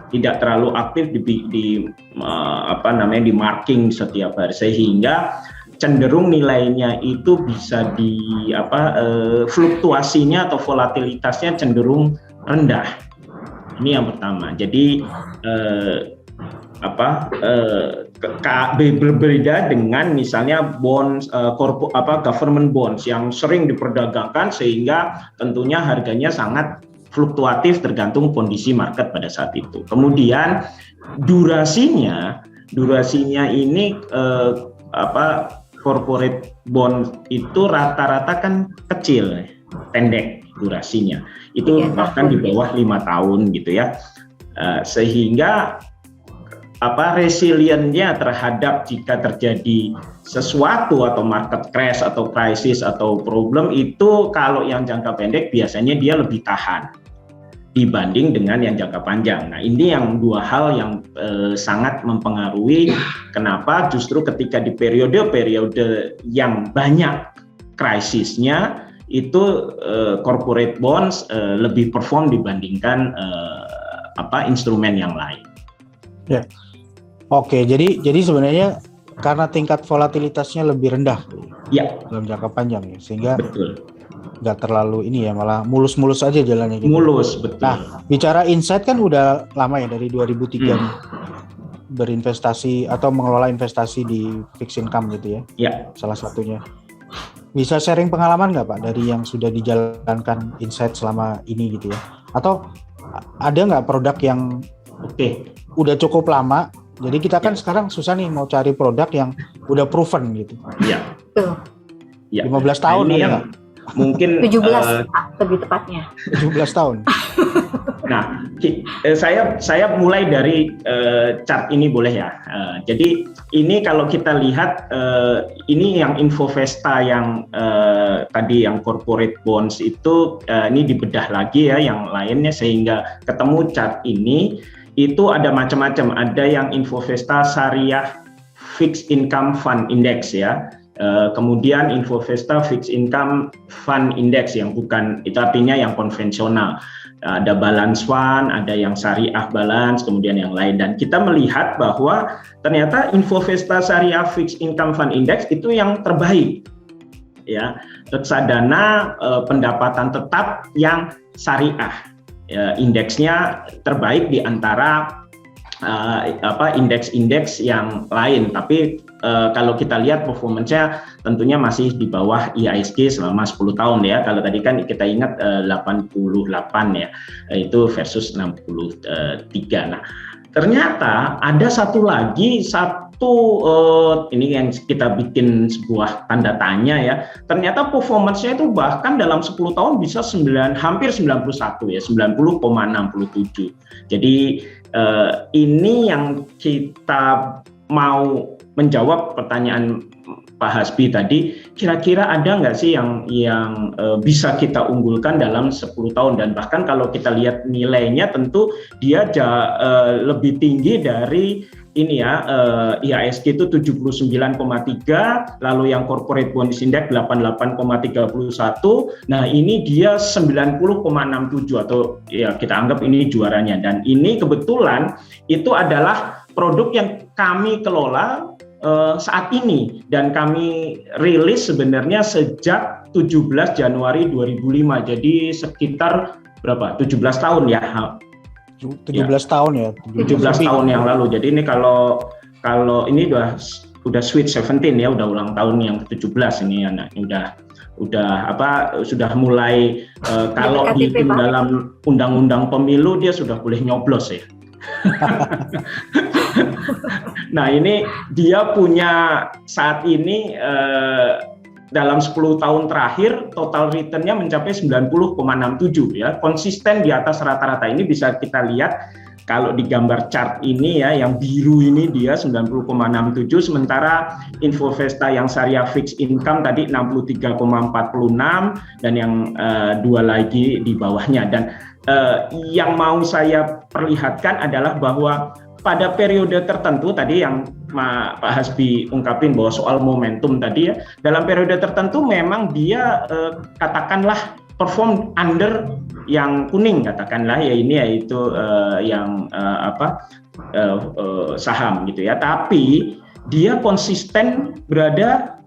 tidak terlalu aktif di marking setiap hari, sehingga cenderung nilainya itu bisa fluktuasinya atau volatilitasnya cenderung rendah. Ini yang pertama. Jadi berbeda dengan misalnya bonds government bonds yang sering diperdagangkan sehingga tentunya harganya sangat fluktuatif tergantung kondisi market pada saat itu. Kemudian durasinya ini corporate bond itu rata-rata kan kecil, pendek durasinya. Itu bahkan di bawah 5 tahun gitu ya. Sehingga resiliennya terhadap jika terjadi sesuatu atau market crash atau krisis atau problem itu kalau yang jangka pendek biasanya dia lebih tahan dibanding dengan yang jangka panjang. Nah ini yang dua hal yang sangat mempengaruhi kenapa justru ketika di periode-periode yang banyak krisisnya itu corporate bonds lebih perform dibandingkan instrumen yang lain. Ya. Oke, jadi sebenarnya karena tingkat volatilitasnya lebih rendah ya dalam jangka panjang ya, sehingga betul. Nggak terlalu ini ya, malah mulus-mulus aja jalannya gitu. Mulus, betul. Nah, bicara insight kan udah lama ya, dari 2003 berinvestasi atau mengelola investasi di fixed income gitu ya. Ya. Salah satunya. Bisa sharing pengalaman nggak Pak dari yang sudah dijalankan insight selama ini gitu ya? Atau ada nggak produk yang udah cukup lama? Jadi kita kan sekarang susah nih mau cari produk yang udah proven gitu. Iya. Ya. 15 tahun ada nggak? Mungkin 17 lebih tepatnya. 17 tahun. Nah, saya mulai dari chart ini boleh ya. Jadi ini kalau kita lihat ini yang Infovesta yang tadi yang corporate bonds itu ini dibedah lagi ya yang lainnya sehingga ketemu chart ini itu ada macam-macam. Ada yang Infovesta Syariah Fixed Income Fund Index ya. Kemudian Infovesta Fixed Income Fund Index yang bukan, itu artinya yang konvensional. Ada balance fund, ada yang syariah balance, kemudian yang lain. Dan kita melihat bahwa ternyata Infovesta Syariah Fixed Income Fund Index itu yang terbaik. Ya, reksadana pendapatan tetap yang syariah. Indeksnya terbaik di antara indeks-indeks yang lain, tapi kalau kita lihat performance-nya tentunya masih di bawah IHSG selama 10 tahun ya. Kalau tadi kan kita ingat 88 ya, itu versus 63. Nah, ternyata ada satu itu ini yang kita bikin sebuah tanda tanya ya. Ternyata performance-nya itu bahkan dalam 10 tahun bisa hampir 91 ya, 90,67. Jadi ini yang kita mau menjawab pertanyaan Pak Hasbi tadi, kira-kira ada nggak sih yang bisa kita unggulkan dalam 10 tahun, dan bahkan kalau kita lihat nilainya tentu dia lebih tinggi dari ini ya, IHSG itu 79,3, lalu yang corporate bonds index 88,31. Nah, ini dia 90,67 atau ya kita anggap ini juaranya, dan ini kebetulan itu adalah produk yang kami kelola saat ini dan kami rilis sebenarnya sejak 17 Januari 2005. Jadi sekitar berapa? 17 tahun ya. 17 tahun ya. 17 tahun yang lalu. Jadi ini kalau ini udah sweet 17 ya, udah ulang tahun yang ke-17 ini anak. Sudah mulai kalau dihitung dalam undang-undang pemilu dia sudah boleh nyoblos ya. Nah, ini dia punya saat ini dalam 10 tahun terakhir total return-nya mencapai 90,67 ya, konsisten di atas rata-rata. Ini bisa kita lihat kalau di gambar chart ini ya, yang biru ini dia 90,67, sementara Infovesta yang syariah fixed income tadi 63,46 dan yang dua lagi di bawahnya. Dan yang mau saya perlihatkan adalah bahwa pada periode tertentu tadi yang Pak Hasbi ungkapin bahwa soal momentum tadi ya, dalam periode tertentu memang dia katakanlah perform under yang kuning katakanlah ya, ini yaitu saham gitu ya, tapi dia konsisten berada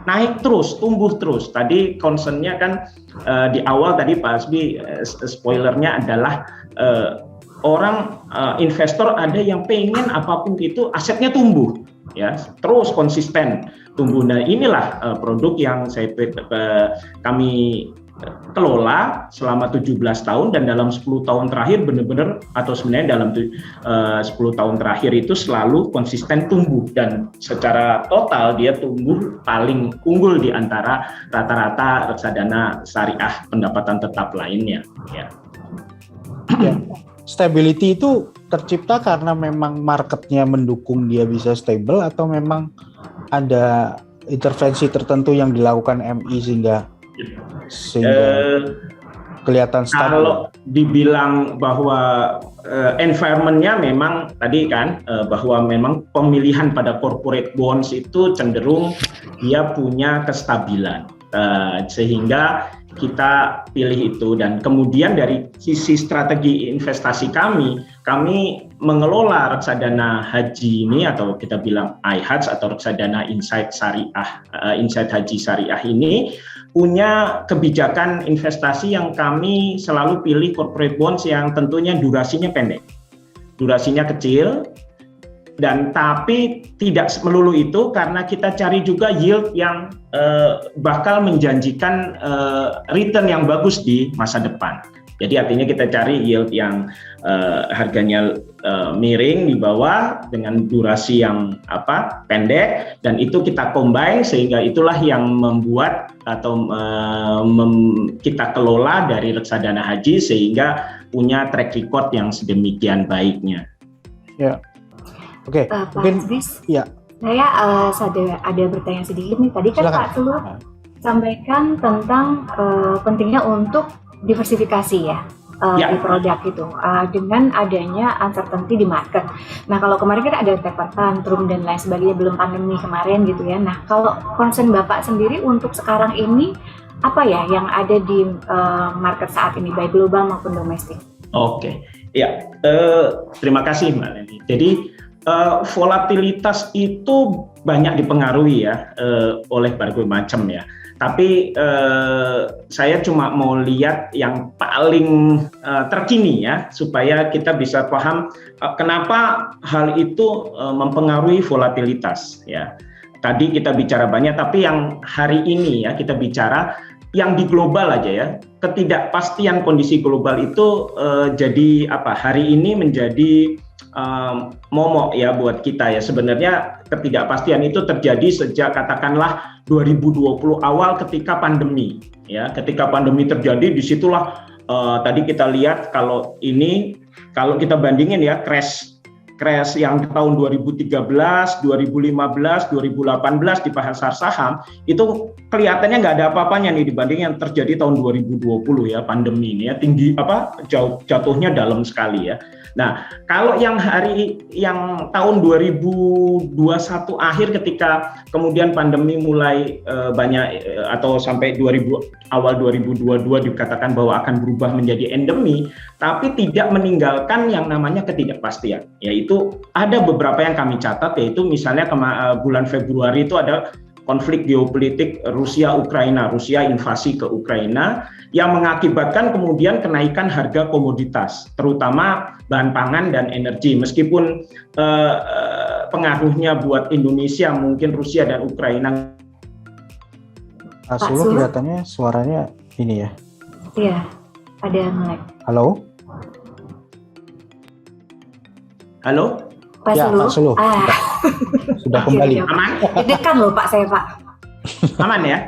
naik terus, tumbuh terus. Tadi concernnya kan di awal tadi Pak Hasbi spoilernya adalah orang investor ada yang pengen apapun itu asetnya tumbuh ya, terus konsisten tumbuh. Nah, inilah produk yang kami kelola selama 17 tahun, dan dalam 10 tahun terakhir benar-benar, atau sebenarnya dalam 10 tahun terakhir itu selalu konsisten tumbuh, dan secara total dia tumbuh paling unggul di antara rata-rata reksadana syariah pendapatan tetap lainnya ya. Stability itu tercipta karena memang marketnya mendukung dia bisa stable, atau memang ada intervensi tertentu yang dilakukan MI sehingga kelihatan stabil? Kalau dibilang bahwa environment-nya memang tadi kan bahwa memang pemilihan pada corporate bonds itu cenderung dia punya kestabilan, sehingga kita pilih itu. Dan kemudian dari sisi strategi investasi kami mengelola reksadana haji ini, atau kita bilang iHajj atau reksadana Insight Haji Syariah ini punya kebijakan investasi yang kami selalu pilih corporate bonds yang tentunya durasinya pendek, durasinya kecil, dan tapi tidak melulu itu, karena kita cari juga yield yang bakal menjanjikan return yang bagus di masa depan. Jadi artinya kita cari yield yang harganya miring di bawah dengan durasi yang pendek, dan itu kita combine sehingga itulah yang membuat atau kita kelola dari reksadana haji sehingga punya track record yang sedemikian baiknya. Ya. Oke, mungkin ya. Saya ada bertanya sedikit nih. Tadi kan silakan Pak Sulu sampaikan tentang pentingnya untuk diversifikasi ya, di produk itu dengan adanya uncertainty di market. Nah, kalau kemarin kan ada taper tantrum dan lain sebagainya, belum pandemi kemarin gitu ya. Nah, kalau concern Bapak sendiri untuk sekarang ini apa ya yang ada di market saat ini, baik global maupun domestik? Oke, ya, terima kasih Mbak Leni. Jadi volatilitas itu banyak dipengaruhi ya oleh berbagai macam ya. Tapi saya cuma mau lihat yang paling terkini ya, supaya kita bisa paham kenapa hal itu mempengaruhi volatilitas ya. Tadi kita bicara banyak, tapi yang hari ini ya kita bicara yang di global aja ya, ketidakpastian kondisi global itu jadi apa? Hari ini menjadi momok ya buat kita ya. Sebenarnya ketidakpastian itu terjadi sejak katakanlah 2020 awal ketika pandemi ya. Ketika pandemi terjadi, disitulah tadi kita lihat kalau kita bandingin ya crash yang tahun 2013, 2015, 2018 di pasar saham itu kelihatannya nggak ada apa-apanya nih dibanding yang terjadi tahun 2020 ya, pandemi ini ya, tinggi jatuhnya dalam sekali ya. Nah, kalau yang tahun 2021 akhir ketika kemudian pandemi mulai banyak atau sampai awal 2022 dikatakan bahwa akan berubah menjadi endemi, tapi tidak meninggalkan yang namanya ketidakpastian. Yaitu ada beberapa yang kami catat, yaitu misalnya bulan Februari itu ada konflik geopolitik Rusia-Ukraina, Rusia invasi ke Ukraina yang mengakibatkan kemudian kenaikan harga komoditas, terutama bahan pangan dan energi. Meskipun pengaruhnya buat Indonesia mungkin Rusia dan Ukraina. Pak Suluh kelihatannya suaranya ini ya. Iya, ada yang lag. Halo? Pak Ya, Suluh. Pak Suluh. Sudah kembali. Aman? Deg-degan loh Pak saya Pak. Aman ya?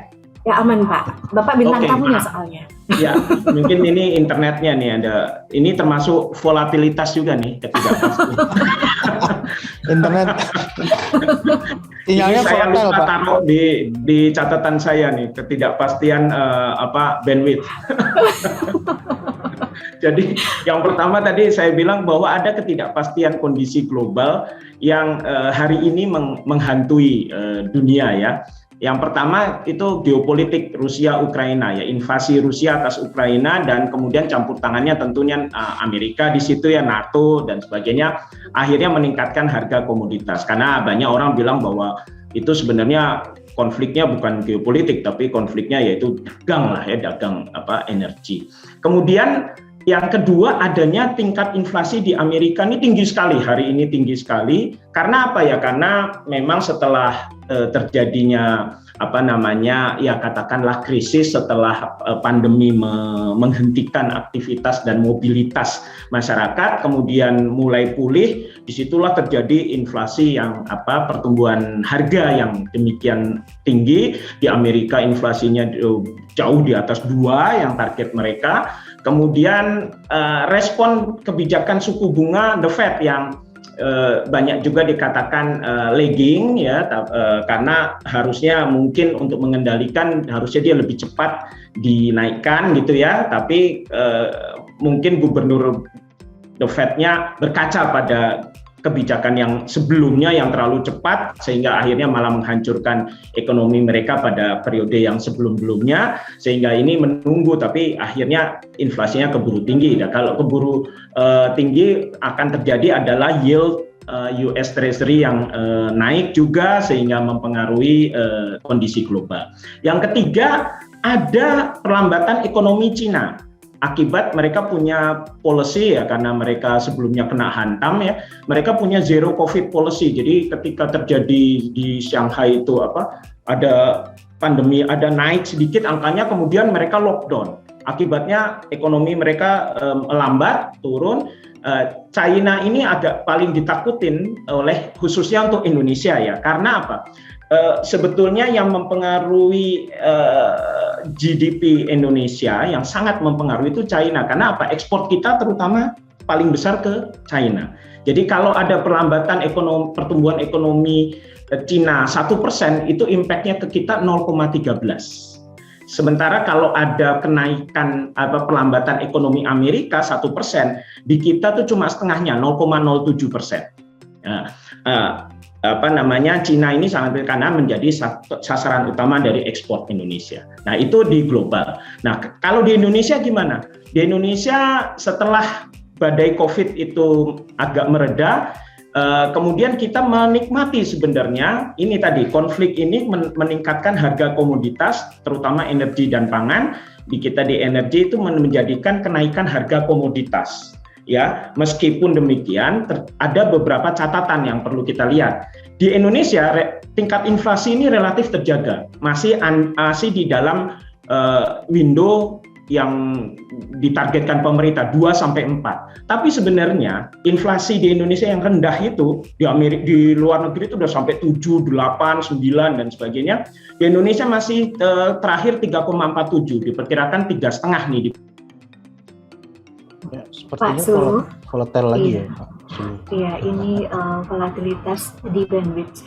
Ya aman Pak. Bapak bintang Oke, tamunya Pak. soalnya. Ya, mungkin ini internetnya nih ada. Ini termasuk volatilitas juga nih, ketidakpastian. Internet. Sinyalnya Ini saya volatil, lupa Pak. taruh di catatan saya nih, ketidakpastian bandwidth. Jadi yang pertama tadi saya bilang bahwa ada ketidakpastian kondisi global yang hari ini menghantui dunia ya. Yang pertama itu geopolitik Rusia-Ukraina ya, invasi Rusia atas Ukraina dan kemudian campur tangannya tentunya Amerika di situ ya, NATO dan sebagainya, akhirnya meningkatkan harga komoditas. Karena banyak orang bilang bahwa itu sebenarnya konfliknya bukan geopolitik tapi konfliknya yaitu dagang lah ya, dagang energi. Kemudian yang kedua, adanya tingkat inflasi di Amerika ini tinggi sekali, hari ini tinggi sekali. Karena apa ya? Karena memang setelah terjadinya katakanlah krisis setelah pandemi menghentikan aktivitas dan mobilitas masyarakat, kemudian mulai pulih, disitulah terjadi inflasi yang pertumbuhan harga yang demikian tinggi. Di Amerika inflasinya jauh di atas 2 yang target mereka. Kemudian respon kebijakan suku bunga The Fed yang banyak juga dikatakan lagging ya, karena harusnya mungkin untuk mengendalikan harusnya dia lebih cepat dinaikkan gitu ya, tapi mungkin gubernur The Fed-nya berkaca pada kebijakan yang sebelumnya yang terlalu cepat sehingga akhirnya malah menghancurkan ekonomi mereka pada periode yang sebelum-belumnya, sehingga ini menunggu tapi akhirnya inflasinya keburu tinggi. Nah, kalau keburu tinggi akan terjadi adalah yield US Treasury yang naik juga sehingga mempengaruhi kondisi global. Yang ketiga, ada perlambatan ekonomi Cina. Akibat mereka punya policy ya, karena mereka sebelumnya kena hantam ya, mereka punya zero COVID policy. Jadi ketika terjadi di Shanghai itu ada pandemi, ada naik sedikit angkanya, kemudian mereka lockdown. Akibatnya ekonomi mereka melambat, turun. China ini agak paling ditakutin oleh khususnya untuk Indonesia ya, karena apa? Sebetulnya yang mempengaruhi GDP Indonesia yang sangat mempengaruhi itu China. Karena apa? Ekspor kita terutama paling besar ke China. Jadi kalau ada perlambatan pertumbuhan ekonomi Cina 1%, itu impact-nya ke kita 0,13. Sementara kalau ada kenaikan perlambatan ekonomi Amerika 1%, di kita tuh cuma setengahnya 0,07%. Cina ini sangat karena menjadi sasaran utama dari ekspor Indonesia. Nah, itu di global. Nah, kalau di Indonesia gimana? Di Indonesia setelah badai COVID itu agak mereda, kemudian kita menikmati sebenarnya ini tadi konflik ini meningkatkan harga komoditas terutama energi dan pangan. Di kita di energi itu menjadikan kenaikan harga komoditas. Ya, meskipun demikian ada beberapa catatan yang perlu kita lihat. Di Indonesia tingkat inflasi ini relatif terjaga, masih di dalam window yang ditargetkan pemerintah 2-4. Tapi sebenarnya inflasi di Indonesia yang rendah itu di luar negeri itu udah sampai 7, 8, 9 dan sebagainya. Di Indonesia masih terakhir 3,47, diperkirakan 3,5 nih. Ya, sepertinya volatile lagi ya Pak. Iya, ini volatilitas di bandwidth.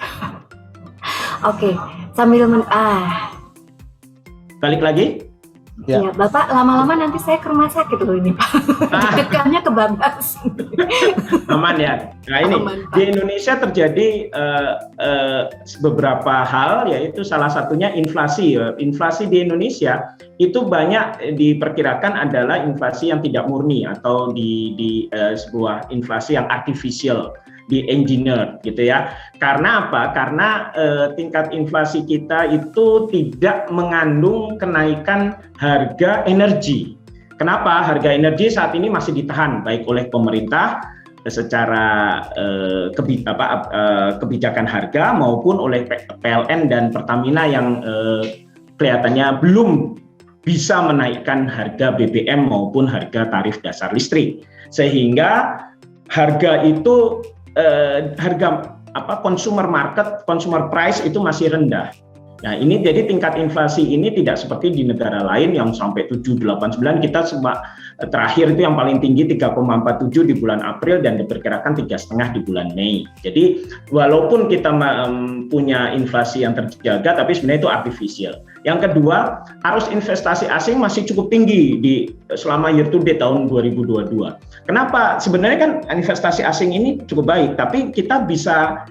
Oke, sambil balik lagi. Ya. Iya, Bapak lama-lama nanti saya ke rumah sakit loh ini Pak. Dekatnya kebablas. Aman ya. Nah ini Aman, Pak. di Indonesia terjadi beberapa hal, yaitu salah satunya inflasi. Inflasi di Indonesia itu banyak diperkirakan adalah inflasi yang tidak murni atau di sebuah inflasi yang artificial, di engineer gitu ya. Karena apa? Karena tingkat inflasi kita itu tidak mengandung kenaikan harga energi. Kenapa? Harga energi saat ini masih ditahan baik oleh pemerintah secara kebijakan harga maupun oleh PLN dan Pertamina yang kelihatannya belum bisa menaikkan harga BBM maupun harga tarif dasar listrik. Sehingga harga itu consumer price itu masih rendah. Nah, ini jadi tingkat inflasi ini tidak seperti di negara lain yang sampai 7, 8, 9. Kita terakhir itu yang paling tinggi 3,47 di bulan April dan diperkirakan 3,5 di bulan Mei. Jadi walaupun kita punya inflasi yang terjaga, tapi sebenarnya itu artificial. Yang kedua, arus investasi asing masih cukup tinggi selama year to date tahun 2022. Kenapa? Sebenarnya kan investasi asing ini cukup baik, tapi kita bisa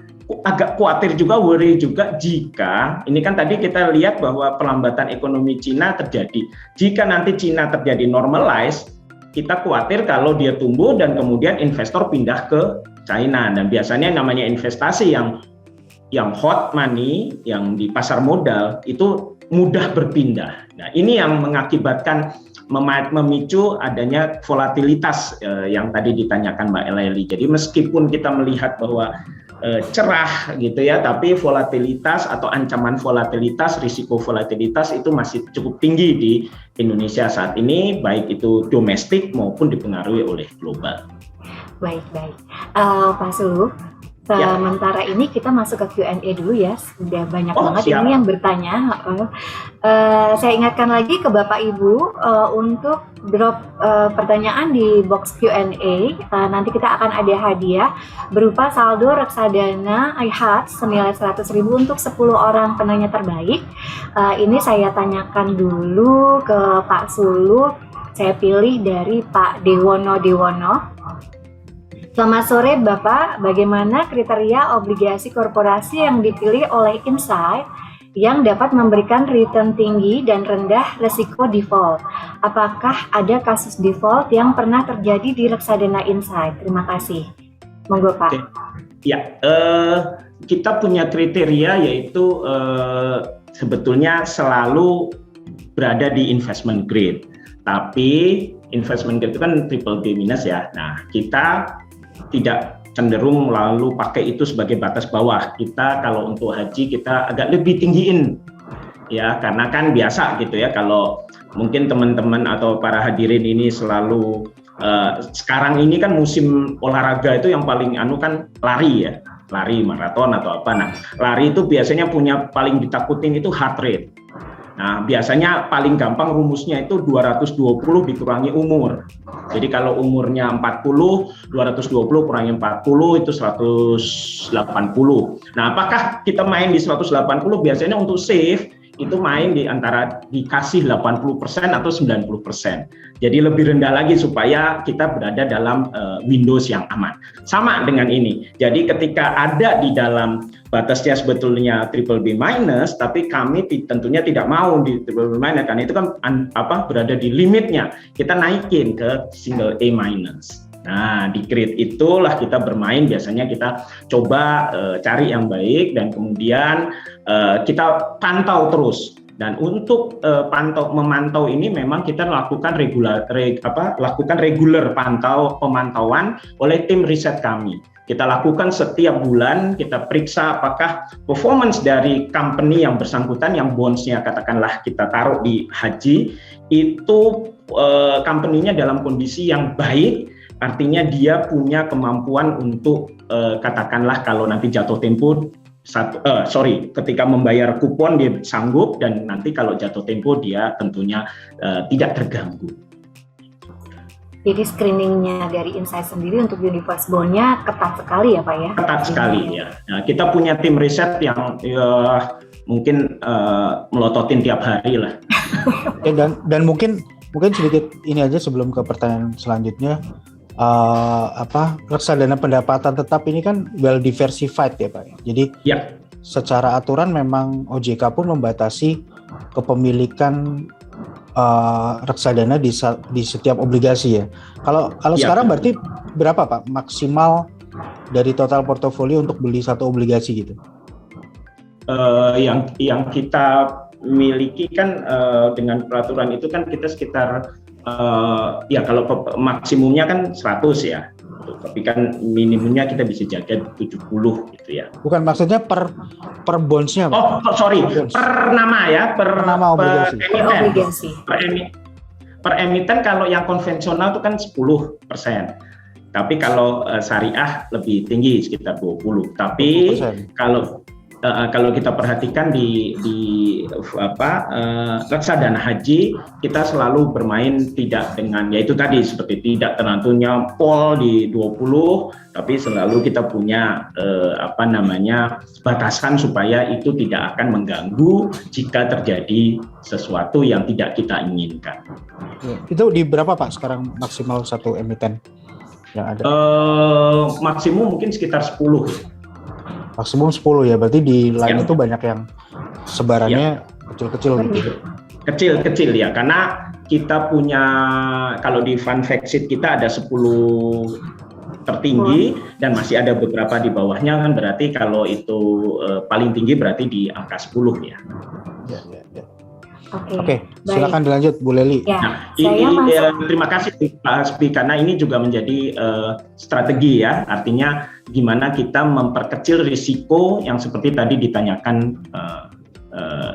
agak khawatir juga, worry juga jika, ini kan tadi kita lihat bahwa pelambatan ekonomi Cina terjadi. Jika nanti Cina terjadi normalize, kita khawatir kalau dia tumbuh dan kemudian investor pindah ke China. Dan biasanya namanya investasi yang hot money, yang di pasar modal, itu mudah berpindah. Nah, ini yang mengakibatkan memicu adanya volatilitas yang tadi ditanyakan Mbak Elaili. Jadi meskipun kita melihat bahwa cerah gitu ya, tapi volatilitas atau ancaman volatilitas, risiko volatilitas itu masih cukup tinggi di Indonesia saat ini, baik itu domestik maupun dipengaruhi oleh global. Baik. Pak Suluh, sementara ini kita masuk ke Q&A dulu ya. Sudah banyak banget siap. ini yang bertanya. Saya ingatkan lagi ke Bapak Ibu untuk drop pertanyaan di box Q&A. Nanti kita akan ada hadiah berupa saldo reksadana iHeart senilai 100.000 untuk 10 orang penanya terbaik. Ini saya tanyakan dulu ke Pak Suluh. Saya pilih dari Pak Dewono. Selamat sore Bapak, bagaimana kriteria obligasi korporasi yang dipilih oleh Insight yang dapat memberikan return tinggi dan rendah resiko default? Apakah ada kasus default yang pernah terjadi di reksadana Insight? Terima kasih. Monggo Pak. Ya, kita punya kriteria yaitu sebetulnya selalu berada di investment grade. Tapi investment grade itu kan triple B minus ya. Nah, kita tidak cenderung lalu pakai itu sebagai batas bawah. Kita kalau untuk haji kita agak lebih tinggiin ya, karena kan biasa gitu ya, kalau mungkin teman-teman atau para hadirin ini selalu sekarang ini kan musim olahraga itu yang paling kan lari ya, lari maraton atau apa. Nah, lari itu biasanya punya paling ditakutin itu heart rate. Nah, biasanya paling gampang rumusnya itu 220 dikurangi umur. Jadi kalau umurnya 40, 220 kurangi 40 itu 180. Nah, apakah kita main di 180? Biasanya untuk save itu main di antara dikasih 80% atau 90%. Jadi lebih rendah lagi supaya kita berada dalam windows yang aman. Sama dengan ini. Jadi ketika ada di dalam batasnya sebetulnya triple B minus, tapi kami tentunya tidak mau di triple B minus karena itu kan berada di limitnya. Kita naikin ke single A minus. Nah, di grade itulah kita bermain, biasanya kita coba cari yang baik dan kemudian kita pantau terus. Dan untuk memantau ini memang kita lakukan regular pemantauan oleh tim riset kami. Kita lakukan setiap bulan, kita periksa apakah performance dari company yang bersangkutan, yang bonds-nya katakanlah kita taruh di haji, itu company-nya dalam kondisi yang baik, artinya dia punya kemampuan untuk katakanlah kalau nanti jatuh tempo, ketika membayar kupon dia sanggup, dan nanti kalau jatuh tempo dia tentunya tidak terganggu. Jadi screeningnya dari Insight sendiri untuk universe bond-nya ketat sekali ya Pak ya? Ketat sekali ya. Nah, kita punya tim riset yang mungkin melototin tiap hari lah. Dan mungkin sedikit ini aja sebelum ke pertanyaan selanjutnya. Reksadana pendapatan tetap ini kan well diversified ya Pak. Jadi ya, secara aturan memang OJK pun membatasi kepemilikan reksadana di setiap obligasi ya. Kalau ya, sekarang berarti berapa Pak maksimal dari total portofolio untuk beli satu obligasi gitu? Yang kita miliki kan dengan peraturan itu kan kita sekitar kalau maksimumnya kan 100 ya. Tapi kan minimumnya kita bisa jaga 70 gitu ya. Bukan, maksudnya per bonds-nya Pak? Oh, sorry, per nama ya, per obligasi. Per emiten kalau yang konvensional itu kan 10%. Tapi kalau syariah lebih tinggi sekitar 20. Tapi 20%. Kalau kita perhatikan di reksadana haji, kita selalu bermain tidak dengan, yaitu tadi seperti tidak tentunya pol di 20, tapi selalu kita punya batasan supaya itu tidak akan mengganggu jika terjadi sesuatu yang tidak kita inginkan. Itu di berapa Pak sekarang maksimal satu emiten yang ada? Maksimum mungkin sekitar 10. Maksimum 10 ya, berarti di lain itu banyak yang sebarannya kecil-kecil gitu. Kecil-kecil ya, karena kita punya, kalau di fund fact sheet kita ada 10 tertinggi dan masih ada beberapa di bawahnya, kan berarti kalau itu paling tinggi berarti di angka 10 ya. Oke, silakan dilanjut Bu Lely. Ya, terima kasih Pak Hasbi, karena ini juga menjadi strategi ya, artinya gimana kita memperkecil risiko yang seperti tadi ditanyakan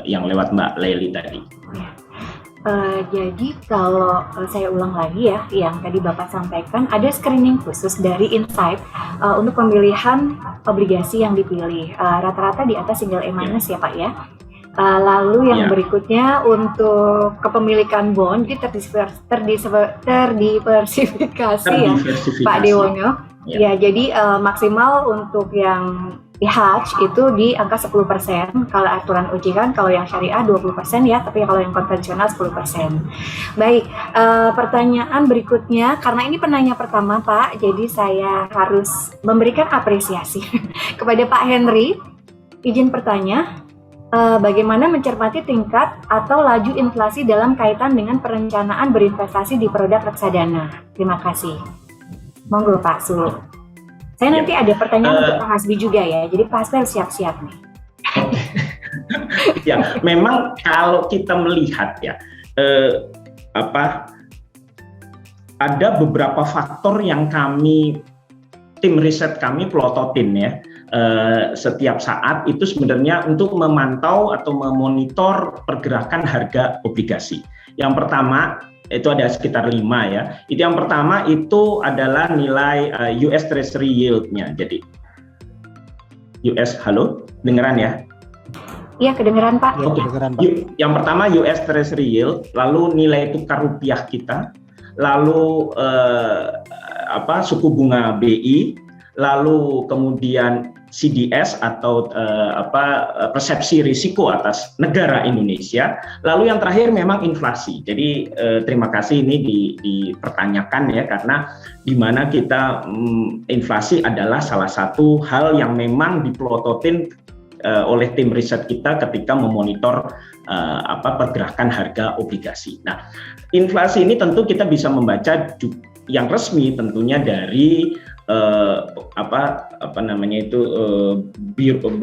yang lewat Mbak Lely tadi. Jadi kalau saya ulang lagi ya, yang tadi Bapak sampaikan, ada screening khusus dari Insight untuk pemilihan obligasi yang dipilih. Rata-rata di atas single A- ya Pak ya. Lalu yang berikutnya untuk kepemilikan bond itu terdiversifikasi ya Pak Dewono. Ya, jadi maksimal untuk yang Hatch itu di angka 10%. Kalau aturan OJK kan kalau yang syariah 20% ya, tapi kalau yang konvensional 10%. Baik, pertanyaan berikutnya, karena ini penanya pertama Pak, jadi saya harus memberikan apresiasi kepada Pak Henry. Izin bertanya, bagaimana mencermati tingkat atau laju inflasi dalam kaitan dengan perencanaan berinvestasi di produk reksadana? Terima kasih. Monggo Pak Sul. Saya nanti ada pertanyaan untuk Pak Hasbi juga ya, jadi Pak Hasbi siap-siap nih. Ya, memang kalau kita melihat ya, ada beberapa faktor yang tim riset kami pelototin ya. Setiap saat itu sebenarnya untuk memantau atau memonitor pergerakan harga obligasi. Yang pertama itu ada sekitar 5 ya. Itu yang pertama itu adalah nilai US Treasury yield-nya. Jadi halo, dengeran ya? Iya, kedengeran Pak. Ya, kedengeran, Pak. Yang pertama US Treasury yield, lalu nilai tukar rupiah kita, lalu suku bunga BI, lalu kemudian CDS atau persepsi risiko atas negara Indonesia, lalu yang terakhir memang inflasi. Jadi terima kasih ini dipertanyakan ya, karena di mana kita inflasi adalah salah satu hal yang memang dipelototin oleh tim riset kita ketika memonitor pergerakan harga obligasi. Nah, inflasi ini tentu kita bisa membaca yang resmi tentunya dari apa namanya itu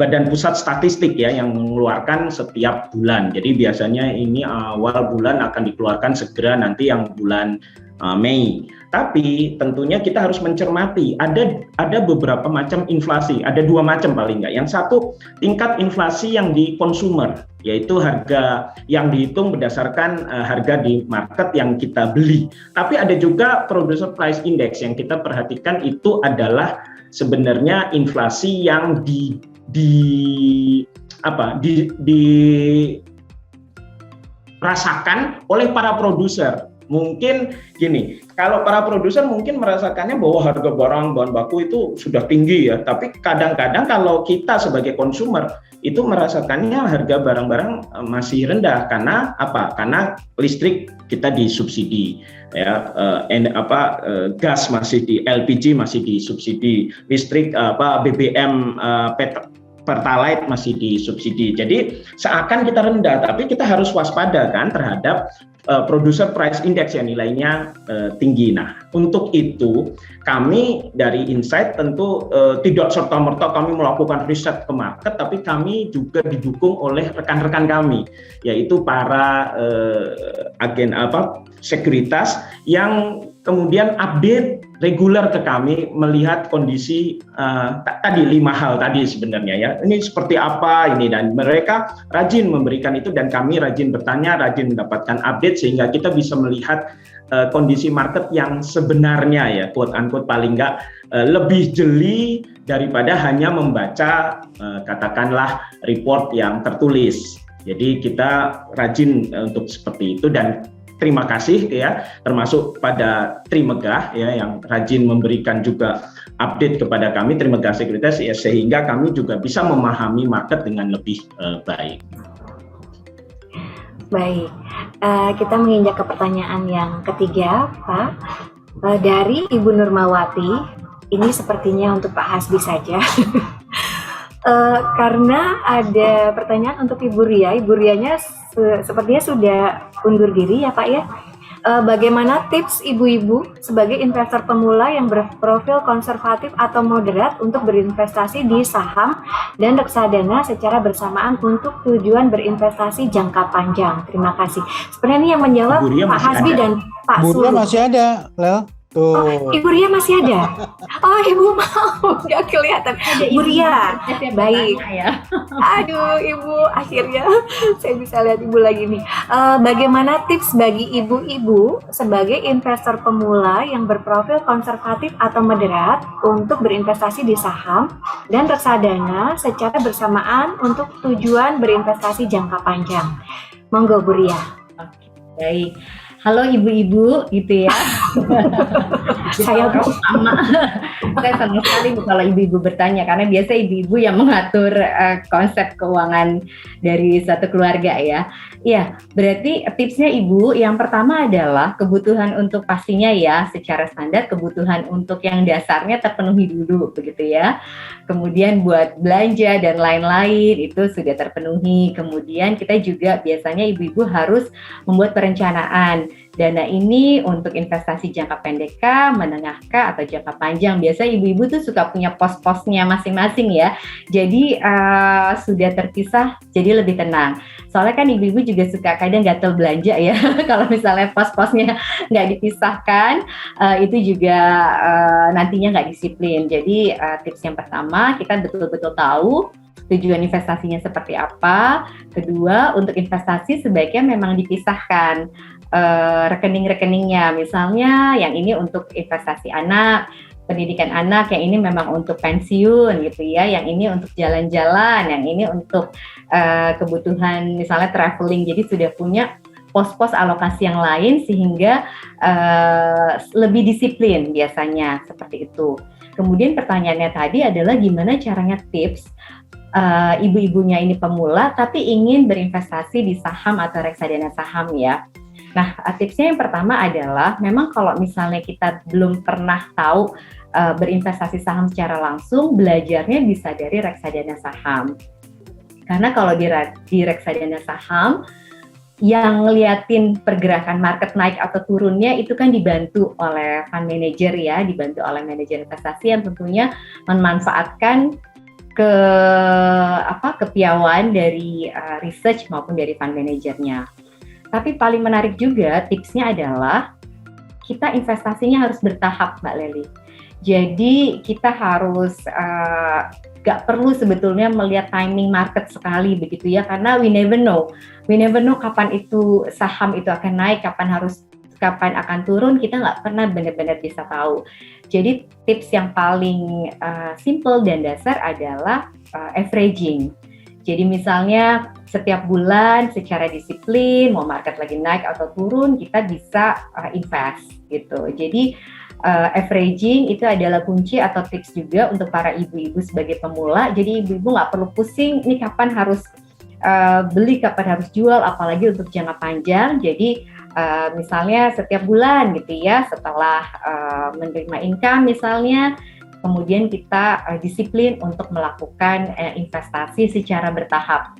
Badan Pusat Statistik ya yang mengeluarkan setiap bulan. Jadi biasanya ini awal bulan akan dikeluarkan segera nanti yang bulan Mei. Tapi tentunya kita harus mencermati ada beberapa macam inflasi, ada 2 macam paling enggak. Yang satu tingkat inflasi yang di konsumer, yaitu harga yang dihitung berdasarkan harga di market yang kita beli. Tapi ada juga producer price index yang kita perhatikan itu adalah sebenarnya inflasi yang dirasakan oleh para produser. Mungkin gini, kalau para produser mungkin merasakannya bahwa harga barang bahan baku itu sudah tinggi ya, tapi kadang-kadang kalau kita sebagai konsumer itu merasakannya harga barang-barang masih rendah karena apa? Karena listrik kita disubsidi ya, gas masih di LPG masih disubsidi, listrik BBM Pertalite masih disubsidi. Jadi seakan kita rendah, tapi kita harus waspada kan terhadap producer price index yang nilainya tinggi. Nah, untuk itu kami dari Insight tentu tidak serta-merta kami melakukan riset ke market, tapi kami juga didukung oleh rekan-rekan kami, yaitu para agen sekuritas yang kemudian update reguler ke kami melihat kondisi tadi 5 hal tadi sebenarnya ya. Ini seperti apa ini, dan mereka rajin memberikan itu dan kami rajin bertanya, rajin mendapatkan update sehingga kita bisa melihat kondisi market yang sebenarnya ya, quote unquote paling enggak lebih jeli daripada hanya membaca katakanlah report yang tertulis. Jadi kita rajin untuk seperti itu, dan terima kasih ya, termasuk pada Trimegah ya yang rajin memberikan juga update kepada kami, Trimegah Sekuritas ya, sehingga kami juga bisa memahami market dengan lebih baik. Baik, kita menginjak ke pertanyaan yang ketiga, Pak. Dari Ibu Nurmawati, ini sepertinya untuk Pak Hasbi saja. Karena ada pertanyaan untuk Ibu Ria. Ibu Rianya sepertinya sudah undur diri ya Pak ya. Bagaimana tips ibu-ibu sebagai investor pemula yang berprofil konservatif atau moderat untuk berinvestasi di saham dan reksadana secara bersamaan untuk tujuan berinvestasi jangka panjang? Terima kasih. Sebenarnya ini yang menjawab Pak Hasbi dan Pak Sulu. Bu Ria masih ada, Lel. Tuh. Oh, Ibu Ria masih ada. Oh, Ibu mau, nggak kelihatan. Bu Ria, baik. Ya. Aduh, Ibu, akhirnya saya bisa lihat Ibu lagi nih. Bagaimana tips bagi ibu-ibu sebagai investor pemula yang berprofil konservatif atau moderat untuk berinvestasi di saham dan reksadana secara bersamaan untuk tujuan berinvestasi jangka panjang? Monggo, Bu Ria. Oke, baik. Halo ibu-ibu gitu ya. Saya sama. Saya sama sekali kalau ibu-ibu bertanya, karena biasa ibu-ibu yang mengatur konsep keuangan dari satu keluarga ya. Iya, berarti tipsnya ibu yang pertama adalah kebutuhan untuk pastinya ya secara standar kebutuhan untuk yang dasarnya terpenuhi dulu begitu ya. Kemudian buat belanja dan lain-lain itu sudah terpenuhi. Kemudian kita juga biasanya ibu-ibu harus membuat perencanaan. Dana ini untuk investasi jangka pendek kah, menengah kah, atau jangka panjang. Biasa ibu-ibu tuh suka punya pos-posnya masing-masing ya. Jadi sudah terpisah, jadi lebih tenang. Soalnya kan ibu-ibu juga suka kadang gatel belanja ya. Kalau misalnya pos-posnya nggak dipisahkan, itu juga nantinya nggak disiplin. Jadi tips yang pertama, kita betul-betul tahu tujuan investasinya seperti apa. Kedua, untuk investasi sebaiknya memang dipisahkan rekening-rekeningnya. Misalnya yang ini untuk investasi anak, pendidikan anak, yang ini memang untuk pensiun gitu ya, yang ini untuk jalan-jalan, yang ini untuk kebutuhan misalnya traveling. Jadi sudah punya pos-pos alokasi yang lain sehingga lebih disiplin biasanya seperti itu. Kemudian pertanyaannya tadi adalah gimana caranya tips ibu-ibunya ini pemula tapi ingin berinvestasi di saham atau reksadana saham ya. Nah, tipsnya yang pertama adalah memang kalau misalnya kita belum pernah tahu berinvestasi saham secara langsung, belajarnya bisa dari reksadana saham. Karena kalau di reksadana saham, yang ngeliatin pergerakan market naik atau turunnya itu kan dibantu oleh fund manager ya, dibantu oleh manajer investasi yang tentunya memanfaatkan kepiawaian dari research maupun dari fund manajernya. Tapi paling menarik juga tipsnya adalah kita investasinya harus bertahap, Mbak Lely. Jadi kita harus gak perlu sebetulnya melihat timing market sekali begitu ya, karena we never know kapan itu saham itu akan naik, kapan akan turun, kita nggak pernah benar-benar bisa tahu. Jadi tips yang paling simple dan dasar adalah averaging. Jadi misalnya setiap bulan secara disiplin, mau market lagi naik atau turun, kita bisa invest gitu. Jadi averaging itu adalah kunci atau tips juga untuk para ibu-ibu sebagai pemula. Jadi ibu-ibu nggak perlu pusing, ini kapan harus beli, kapan harus jual, apalagi untuk jangka panjang. Jadi misalnya setiap bulan gitu ya, setelah menerima income misalnya, kemudian kita disiplin untuk melakukan investasi secara bertahap.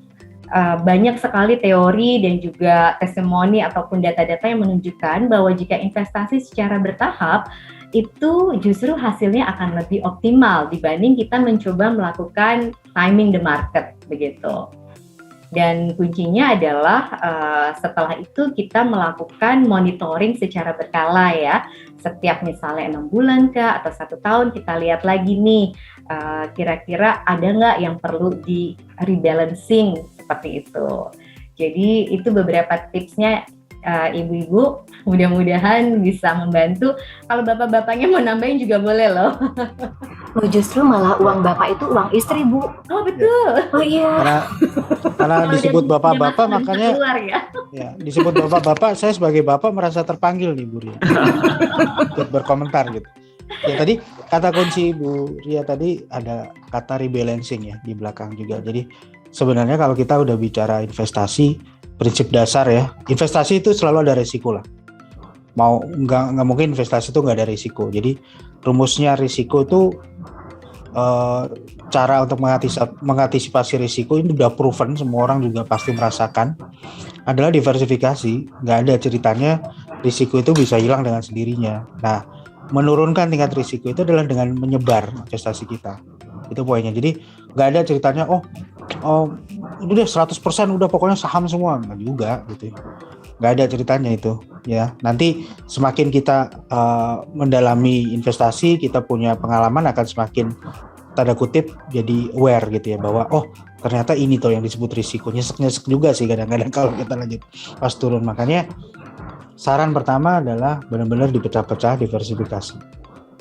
Banyak sekali teori dan juga testimoni ataupun data-data yang menunjukkan bahwa jika investasi secara bertahap itu justru hasilnya akan lebih optimal dibanding kita mencoba melakukan timing the market begitu. Dan kuncinya adalah setelah itu kita melakukan monitoring secara berkala ya. Setiap misalnya 6 bulan kah atau 1 tahun kita lihat lagi nih kira-kira ada nggak yang perlu di rebalancing seperti itu. Jadi itu beberapa tipsnya ibu-ibu, mudah-mudahan bisa membantu. Kalau bapak-bapaknya mau nambahin juga boleh loh. Oh, justru malah uang bapak itu uang istri, Bu. Oh betul. Oh iya. Karena disebut bapak-bapak makanya keluar, ya disebut bapak-bapak, saya sebagai bapak merasa terpanggil nih Bu Ria untuk berkomentar gitu. Ya tadi kata kunci Bu Ria tadi ada kata rebalancing ya di belakang juga. Jadi sebenarnya kalau kita udah bicara investasi, prinsip dasar ya, investasi itu selalu ada risiko lah. Mau nggak mungkin investasi itu nggak ada risiko. Jadi rumusnya risiko itu cara untuk mengantisipasi risiko ini udah proven, semua orang juga pasti merasakan, adalah diversifikasi. Nggak ada ceritanya risiko itu bisa hilang dengan sendirinya. Nah, menurunkan tingkat risiko itu adalah dengan menyebar investasi kita. Itu poinnya. Jadi nggak ada ceritanya udah 100% udah pokoknya saham semua, nggak juga gitu. Nggak ada ceritanya itu ya. Nanti semakin kita mendalami investasi, kita punya pengalaman, akan semakin tanda kutip jadi aware gitu ya, bahwa ternyata ini tuh yang disebut risiko. Nyesek juga sih kadang-kadang kalau kita lanjut pas turun. Makanya saran pertama adalah benar-benar dipecah-pecah, diversifikasi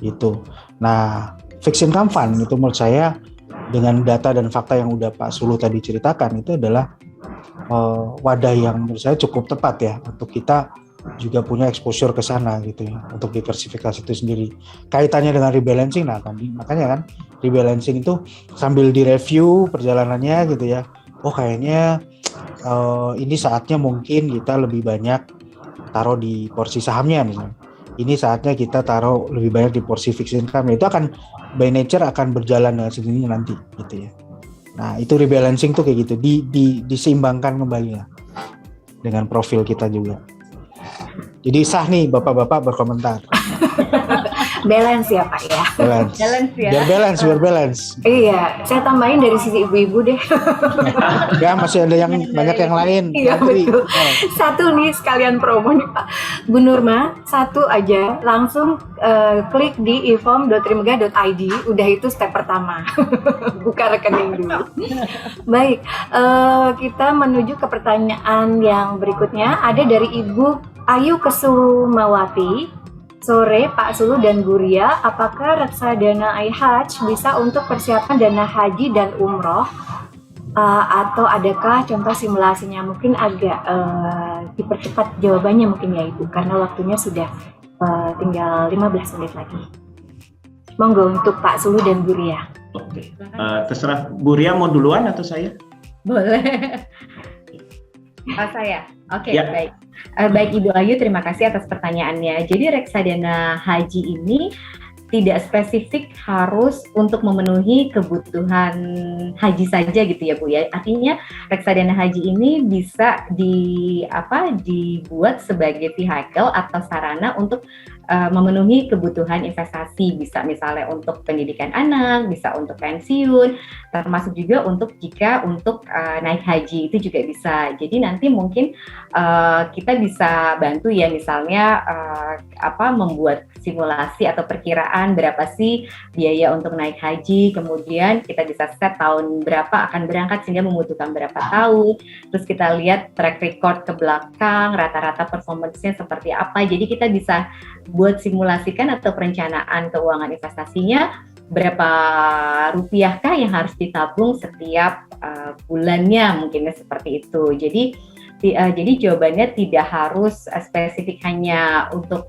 itu. Nah, fixed income fund itu menurut saya dengan data dan fakta yang udah Pak Sulu tadi ceritakan, itu adalah wadah yang menurut saya cukup tepat ya untuk kita juga punya exposure ke sana gitu ya, untuk diversifikasi itu sendiri. Kaitannya dengan rebalancing, nah tadi makanya kan rebalancing itu sambil direview perjalanannya gitu ya. Kayaknya ini saatnya mungkin kita lebih banyak taruh di porsi sahamnya misalnya. Ini saatnya kita taruh lebih banyak di porsi fixed income. Itu akan by nature akan berjalan dengan sendirinya nanti gitu ya. Nah, itu rebalancing tuh kayak gitu, diseimbangkan kembali lah dengan profil kita juga. Jadi sah nih bapak-bapak berkomentar. Balance ya Pak ya. Balance ya. Biar balance. Iya, saya tambahin dari sisi ibu-ibu deh. Ya masih ada yang banyak yang lain. Iya betul. Satu nih sekalian promo nih Pak. Bu Nurma, satu aja langsung klik di ifom.trimegah.id. Udah itu step pertama. Buka rekening dulu. Baik, kita menuju ke pertanyaan yang berikutnya. Ada dari Ibu Ayu Kesumawati. Sore Pak Sulu dan Bu Ria, apakah reksadana iHajj bisa untuk persiapan dana haji dan umroh? Atau adakah contoh simulasinya? Mungkin agak dipercepat jawabannya mungkin ya Ibu, karena waktunya sudah tinggal 15 menit lagi. Monggo untuk Pak Sulu dan Bu Ria. Oke, terserah Bu Ria mau duluan atau saya? Boleh. Saya? Oke, Ya. Baik. Baik Ibu Ayu, terima kasih atas pertanyaannya. Jadi reksadana haji ini tidak spesifik harus untuk memenuhi kebutuhan haji saja gitu ya Bu ya. Artinya reksadana haji ini bisa dibuat sebagai vehicle atau sarana untuk memenuhi kebutuhan investasi, bisa misalnya untuk pendidikan anak, bisa untuk pensiun, termasuk juga untuk naik haji itu juga bisa. Jadi nanti mungkin kita bisa bantu ya, misalnya membuat simulasi atau perkiraan berapa sih biaya untuk naik haji, kemudian kita bisa set tahun berapa akan berangkat sehingga membutuhkan berapa tahun, terus kita lihat track record ke belakang, rata-rata performance-nya seperti apa. Jadi kita bisa buat simulasikan atau perencanaan keuangan investasinya, berapa rupiahkah yang harus ditabung setiap bulannya, mungkinnya seperti itu. Jadi jawabannya tidak harus spesifik hanya untuk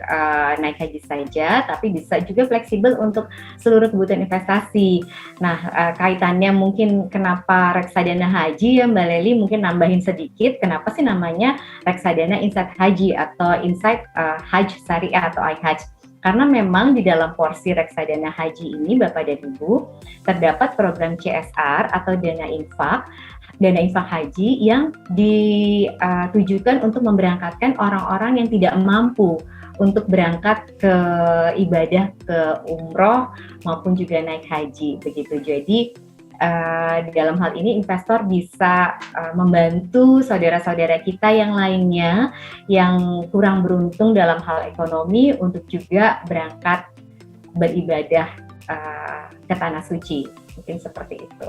naik haji saja, tapi bisa juga fleksibel untuk seluruh kebutuhan investasi. Nah, kaitannya mungkin kenapa reksadana haji ya Mbak Lely, mungkin nambahin sedikit, kenapa sih namanya reksadana Insight Haji atau Insight Hajj Syariah atau iHajj? Karena memang di dalam porsi reksadana haji ini Bapak dan Ibu terdapat program CSR atau dana infak haji yang ditujukan untuk memberangkatkan orang-orang yang tidak mampu untuk berangkat ke ibadah ke umroh maupun juga naik haji begitu. Jadi di dalam hal ini investor bisa membantu saudara-saudara kita yang lainnya yang kurang beruntung dalam hal ekonomi untuk juga berangkat beribadah ke tanah suci. Mungkin seperti itu.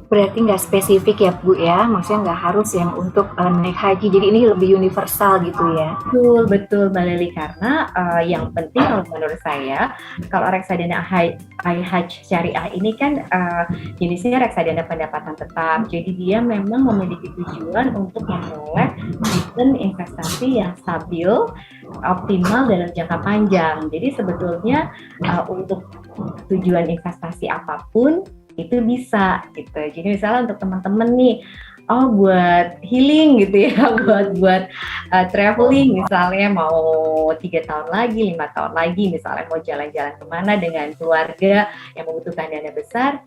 Berarti nggak spesifik ya Bu ya, maksudnya nggak harus yang untuk naik haji, jadi ini lebih universal gitu ya. Betul Mbak Lely, karena yang penting kalau menurut saya, kalau reksadana iHajj Syariah ini kan jenisnya reksadana pendapatan tetap, jadi dia memang memiliki tujuan untuk memperoleh return investasi yang stabil, optimal dalam jangka panjang. Jadi sebetulnya untuk tujuan investasi apapun itu bisa gitu. Jadi misalnya untuk teman-teman nih, buat healing gitu ya, buat traveling misalnya, mau 3 tahun lagi, 5 tahun lagi misalnya mau jalan-jalan kemana dengan keluarga yang membutuhkan dana besar,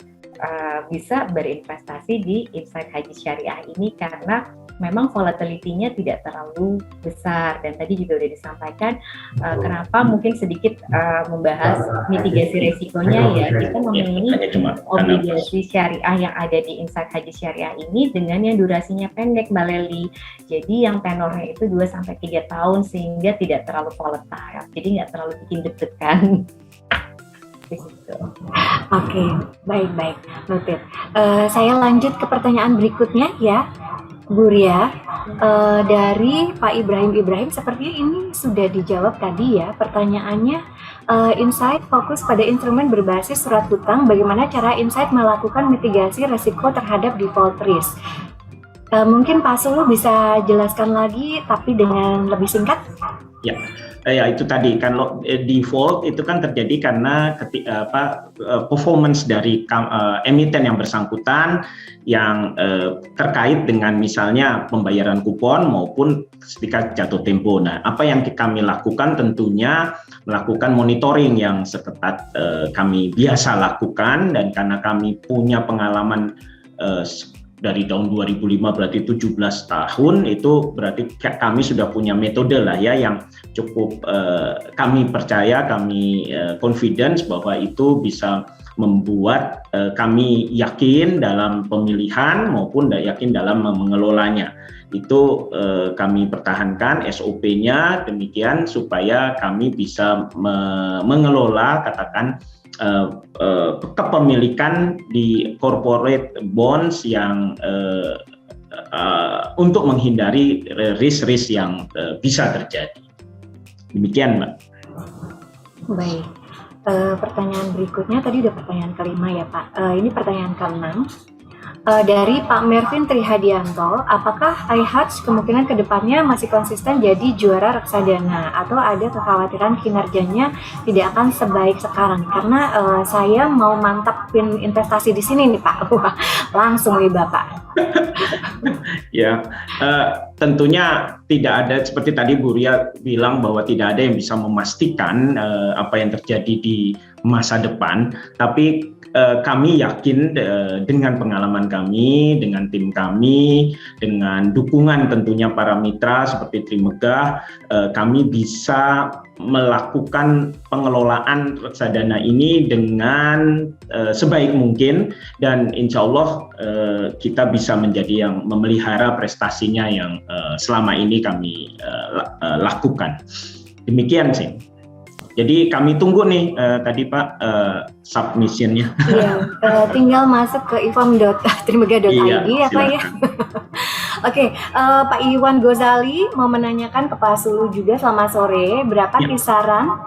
bisa berinvestasi di Insight Haji Syariah ini karena memang volatility-nya tidak terlalu besar. Dan tadi juga sudah disampaikan kenapa mungkin sedikit membahas mitigasi resikonya ya, kita memilih obligasi syariah yang ada di Insight Haji Syariah ini dengan yang durasinya pendek Mbak Lely. Jadi yang tenornya itu 2-3 tahun sehingga tidak terlalu volatile, jadi nggak terlalu bikin deg-degan. Oke, baik, noted. Saya lanjut ke pertanyaan berikutnya ya, Bu Ria. Dari Pak Ibrahim, sepertinya ini sudah dijawab tadi ya pertanyaannya. Insight fokus pada instrumen berbasis surat hutang. Bagaimana cara Insight melakukan mitigasi risiko terhadap default risk? Mungkin Pak Sulu bisa jelaskan lagi, tapi dengan lebih singkat. Ya itu tadi, kalau default itu kan terjadi karena performance dari emiten yang bersangkutan yang terkait dengan misalnya pembayaran kupon maupun ketika jatuh tempo. Nah, apa yang kami lakukan tentunya melakukan monitoring yang seketat kami biasa lakukan, dan karena kami punya pengalaman dari tahun 2005 berarti 17 tahun, itu berarti kami sudah punya metode lah ya yang cukup kami percaya, kami confidence bahwa itu bisa membuat kami yakin dalam pemilihan maupun yakin dalam mengelolanya. Itu kami pertahankan SOP-nya demikian supaya kami bisa mengelola katakan kepemilikan di corporate bonds yang untuk menghindari risk-risk yang bisa terjadi. Demikian, Mbak. Baik. Pertanyaan berikutnya tadi udah pertanyaan kelima ya Pak. Ini pertanyaan keenam. Dari Pak Mervin Trihadianto, apakah iHajj kemungkinan kedepannya masih konsisten jadi juara reksadana atau ada kekhawatiran kinerjanya tidak akan sebaik sekarang? Karena saya mau mantapin investasi di sini nih Pak. Langsung nih Bapak. Ya, tentunya tidak ada seperti tadi Bu Ria bilang bahwa tidak ada yang bisa memastikan apa yang terjadi di masa depan, tapi kami yakin dengan pengalaman kami, dengan tim kami, dengan dukungan tentunya para mitra seperti Trimegah, kami bisa melakukan pengelolaan reksadana ini dengan sebaik mungkin, dan insya Allah kita bisa menjadi yang memelihara prestasinya yang selama ini kami lakukan. Demikian sih. Jadi kami tunggu nih tadi Pak submissionnya. Iya, tinggal masuk ke ifam.trimegah.id ya Pak ya. Oke, Pak Iwan Gozali mau menanyakan ke Pak Sulu juga, selamat sore, berapa kisaran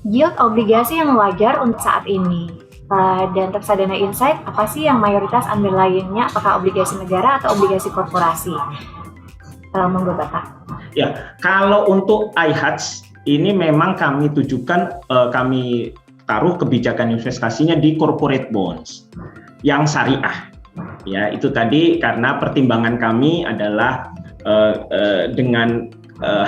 yield obligasi yang wajar untuk saat ini? Dan reksadana Insight, apa sih yang mayoritas underlying-nya, apakah obligasi negara atau obligasi korporasi? Monggo Bapak. Ya, kalau untuk iHatch, ini memang kami tujukan, kami taruh kebijakan investasinya di corporate bonds yang syariah. Ya, itu tadi karena pertimbangan kami adalah dengan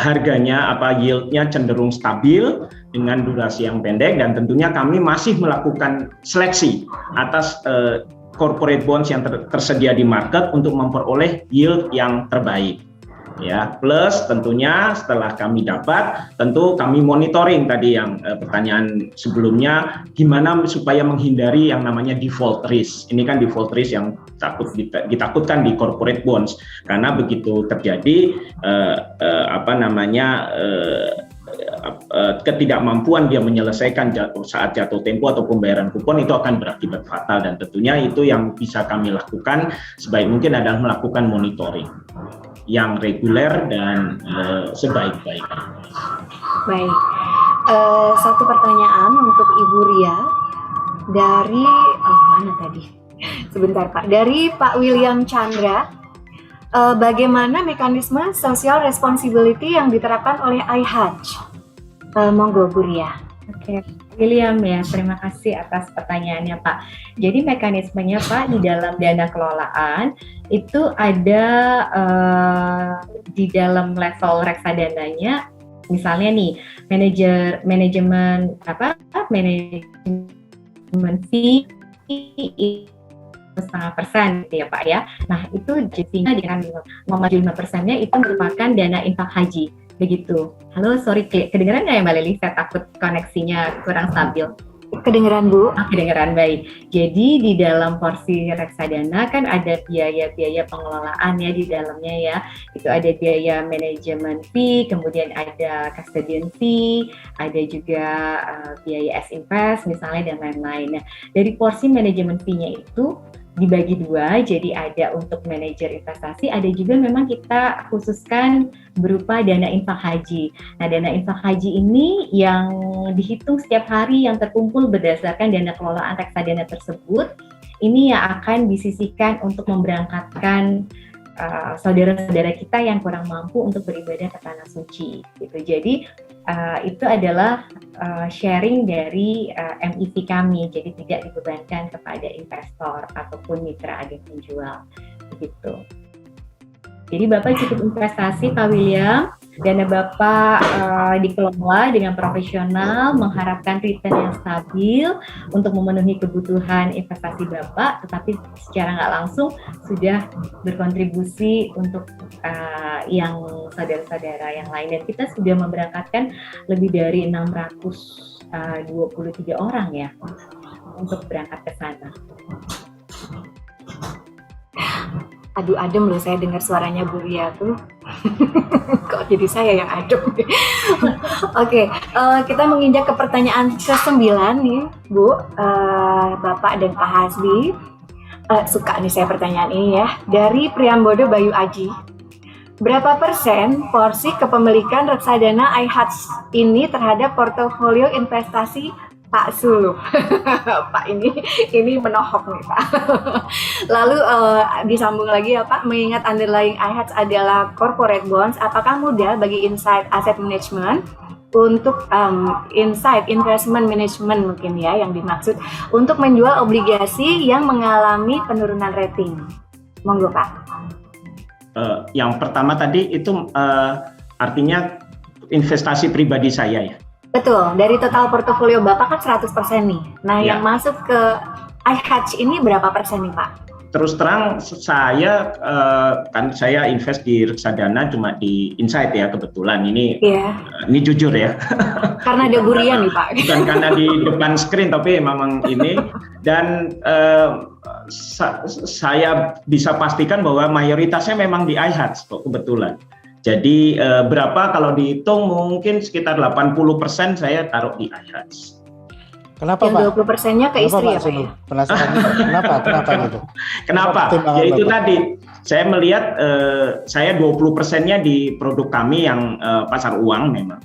harganya yieldnya cenderung stabil dengan durasi yang pendek, dan tentunya kami masih melakukan seleksi atas corporate bonds yang tersedia di market untuk memperoleh yield yang terbaik. Ya, plus tentunya setelah kami dapat, tentu kami monitoring tadi yang pertanyaan sebelumnya, gimana supaya menghindari yang namanya default risk. Ini kan default risk yang ditakutkan di corporate bonds, karena begitu terjadi ketidakmampuan dia menyelesaikan saat jatuh tempo atau pembayaran kupon, itu akan berakibat fatal, dan tentunya itu yang bisa kami lakukan sebaik mungkin adalah melakukan monitoring yang reguler dan sebaik-baiknya. Baik, satu pertanyaan untuk Ibu Ria dari mana tadi? Sebentar Pak, dari Pak William Chandra. Bagaimana mekanisme social responsibility yang diterapkan oleh iHatch? Monggo Bu Ria. Oke, William ya, terima kasih atas pertanyaannya Pak. Jadi mekanismenya Pak, di dalam dana kelolaan itu ada di dalam level reksadananya, misalnya nih manajemen fee 0,5% gitu ya Pak ya. Nah itu jadinya dengan 0,5%-nya itu merupakan dana infak haji. Begitu. Halo, sorry, kedengeran nggak ya Mbak Lili? Saya takut koneksinya kurang stabil. Kedengeran Bu? Kedengeran, baik. Jadi di dalam porsi reksadana kan ada biaya-biaya pengelolaan ya di dalamnya ya. Itu ada biaya manajemen fee, kemudian ada custodian fee, ada juga biaya as invest misalnya dan lain-lain. Nah, dari porsi manajemen fee-nya itu dibagi dua, jadi ada untuk manajer investasi, ada juga memang kita khususkan berupa dana infak haji. Nah, dana infak haji ini yang dihitung setiap hari yang terkumpul berdasarkan dana kelolaan reksadana tersebut, ini yang akan disisihkan untuk memberangkatkan saudara-saudara kita yang kurang mampu untuk beribadah ke tanah suci. Gitu. Jadi itu adalah sharing dari MIP kami, jadi tidak dibebankan kepada investor ataupun mitra agen penjual, begitu. Jadi Bapak cukup investasi Pak William, dana Bapak dikelola dengan profesional, mengharapkan return yang stabil untuk memenuhi kebutuhan investasi Bapak, tetapi secara nggak langsung sudah berkontribusi untuk yang saudara-saudara yang lain, dan kita sudah memberangkatkan lebih dari 623 orang ya untuk berangkat ke sana. Aduh adem loh saya dengar suaranya Bu Ria tuh. Kok jadi saya yang adem? Oke, kita menginjak ke pertanyaan ke-9 nih Bu, Bapak dan Pak Hasbi. Suka nih saya pertanyaan ini ya. Dari Priambodo Bayu Aji. Berapa persen porsi kepemilikan reksadana iHatch ini terhadap portofolio investasi Pak Sulu? Pak ini menohok nih Pak. Lalu disambung lagi ya Pak, mengingat underlying iHatch adalah corporate bonds, apakah mudah bagi Insight Asset Management untuk Insight Investment Management mungkin ya yang dimaksud untuk menjual obligasi yang mengalami penurunan rating? Monggo Pak. Yang pertama tadi itu artinya investasi pribadi saya ya. Betul, dari total portofolio Bapak kan 100% nih. Nah, Ya. yang masuk ke iHatch ini berapa persen nih Pak? Terus terang saya kan saya invest di reksadana cuma di Insight ya kebetulan ini Iya, jujur ya. karena ada Burian nih Pak. Bukan karena di depan screen tapi memang ini dan saya bisa pastikan bahwa mayoritasnya memang di iHatch kok kebetulan. Jadi berapa kalau dihitung mungkin sekitar 80% saya taruh di iHatch. Kenapa Yang Pak? 20%-nya ke istri ya Pak Sulu? ya? Penasaran kenapa gitu? Kenapa? Pertimbangan Ya itu Bapak. tadi saya melihat saya 20%-nya di produk kami yang pasar uang memang.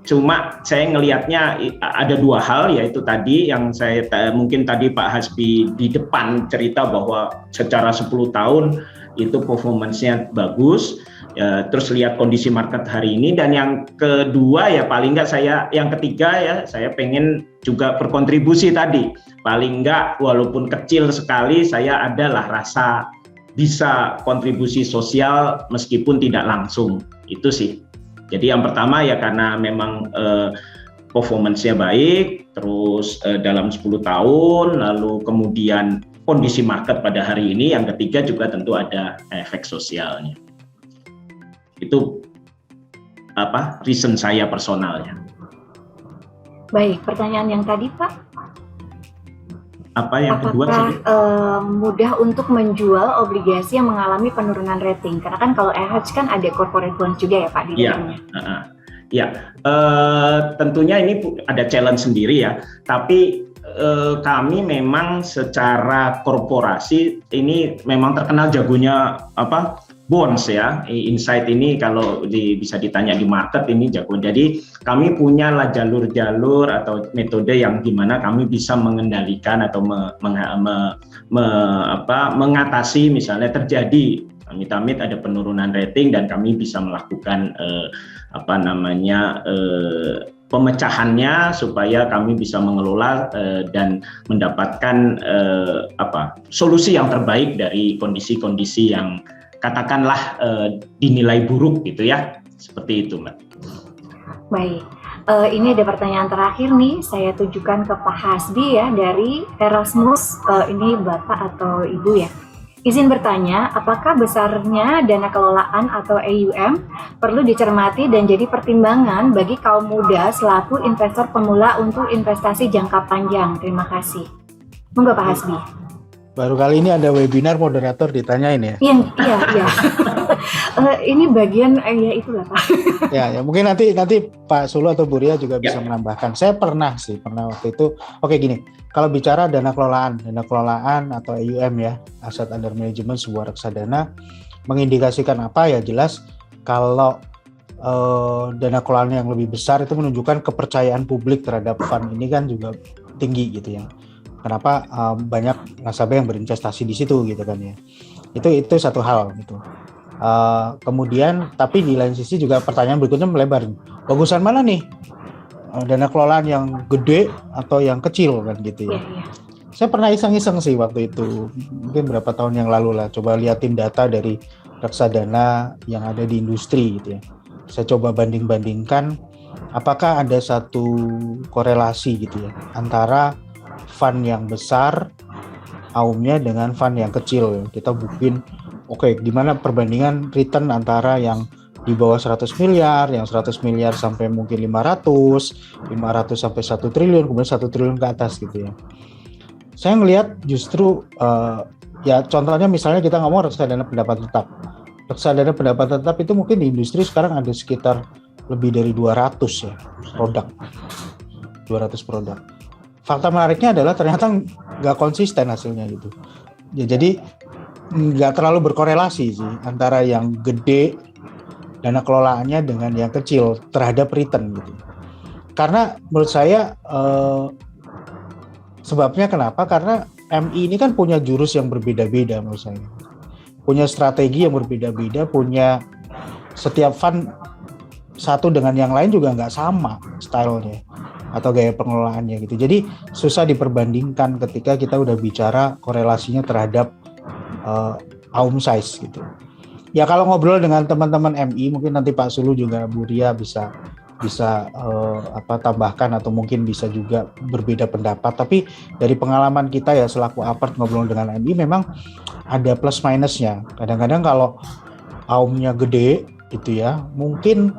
Cuma saya ngelihatnya ada dua hal, yaitu tadi yang saya mungkin tadi Pak Hasbi di depan cerita bahwa secara 10 tahun itu performance-nya bagus. Ya, terus lihat kondisi market hari ini, dan yang kedua ya paling nggak yang ketiga ya saya pengen juga berkontribusi tadi, paling nggak walaupun kecil sekali saya adalah rasa bisa kontribusi sosial meskipun tidak langsung, itu sih. Jadi yang pertama ya karena memang performance-nya baik, terus dalam 10 tahun, lalu kemudian kondisi market pada hari ini, yang ketiga juga tentu ada efek sosialnya. Itu reason saya personalnya. Baik, pertanyaan yang tadi Pak, Apa yang kedua? apakah mudah untuk menjual obligasi yang mengalami penurunan rating? Karena kan kalau iHatch kan ada corporate bonds juga ya Pak di Iya. dalamnya. Ya, tentunya ini ada challenge sendiri ya. Tapi kami memang secara korporasi ini memang terkenal jagonya bonds ya. Insight ini kalau bisa ditanya di market ini jago. Jadi kami punya lah jalur-jalur atau metode yang gimana kami bisa mengendalikan atau mengatasi misalnya terjadi amit-amit ada penurunan rating dan kami bisa melakukan pemecahannya supaya kami bisa mengelola dan mendapatkan solusi yang terbaik dari kondisi-kondisi yang katakanlah dinilai buruk gitu ya, seperti itu Mbak. Baik, ini ada pertanyaan terakhir nih, saya tujukan ke Pak Hasbi ya dari Erasmus, ini Bapak atau Ibu ya. Izin bertanya, apakah besarnya dana kelolaan atau AUM perlu dicermati dan jadi pertimbangan bagi kaum muda selaku investor pemula untuk investasi jangka panjang? Terima kasih. Monggo Pak Hasbi. Baru kali ini ada webinar moderator ditanyain ya. Iya. Ini bagian ya itulah Pak. Ya mungkin nanti Pak Sulu atau Bu Ria juga bisa menambahkan. Saya pernah waktu itu. Oke gini, kalau bicara dana kelolaan atau AUM ya, Asset Under Management sebuah reksadana, mengindikasikan apa ya jelas kalau dana kelolaan yang lebih besar itu menunjukkan kepercayaan publik terhadap fund ini kan juga tinggi gitu ya. Kenapa banyak nasabah yang berinvestasi di situ gitu kan ya. Itu satu hal gitu. Kemudian tapi di lain sisi juga pertanyaan berikutnya melebar. Bagusan mana nih? Dana kelolaan yang gede atau yang kecil kan gitu ya. Iya. Saya pernah iseng-iseng sih waktu itu. Mungkin berapa tahun yang lalu lah, coba liatin data dari reksadana yang ada di industri gitu ya. Saya coba banding-bandingkan apakah ada satu korelasi gitu ya antara fund yang besar AUM-nya dengan fund yang kecil. Kita bikin gimana perbandingan return antara yang di bawah 100 miliar, yang 100 miliar sampai mungkin 500 sampai 1 triliun, kemudian 1 triliun ke atas gitu ya. Saya ngelihat justru ya contohnya misalnya kita ngomong reksadana pendapat tetap. Reksadana pendapat tetap itu mungkin di industri sekarang ada sekitar lebih dari 200 ya produk. 200 produk. Fakta menariknya adalah ternyata nggak konsisten hasilnya gitu. Ya, jadi nggak terlalu berkorelasi sih antara yang gede dana kelolaannya dengan yang kecil terhadap return gitu. Karena menurut saya sebabnya kenapa? Karena MI ini kan punya jurus yang berbeda-beda menurut saya. Punya strategi yang berbeda-beda, punya setiap fund satu dengan yang lain juga nggak sama stylenya atau gaya pengelolaannya gitu. Jadi susah diperbandingkan ketika kita udah bicara korelasinya terhadap Aum size gitu. Ya kalau ngobrol dengan teman-teman MI mungkin nanti Pak Sulu juga Bu Ria bisa tambahkan atau mungkin bisa juga berbeda pendapat. Tapi dari pengalaman kita ya selaku apart ngobrol dengan MI memang ada plus minusnya. Kadang-kadang kalau aumnya gede gitu ya, mungkin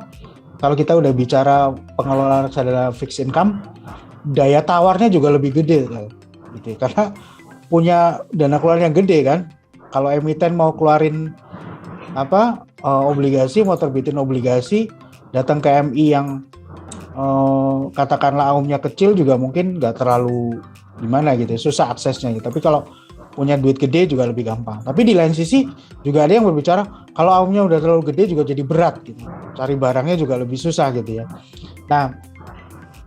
kalau kita udah bicara pengelolaan reksadana fixed income, daya tawarnya juga lebih gede gitu. Karena punya dana keluaran yang gede kan. Kalau emiten mau keluarin obligasi, mau terbitin obligasi, datang ke MI yang katakanlah aumnya kecil juga mungkin nggak terlalu gimana gitu, susah aksesnya gitu. Tapi kalau punya duit gede juga lebih gampang. Tapi di lain sisi juga ada yang berbicara kalau aumnya udah terlalu gede juga jadi berat gitu. Cari barangnya juga lebih susah gitu ya. Nah,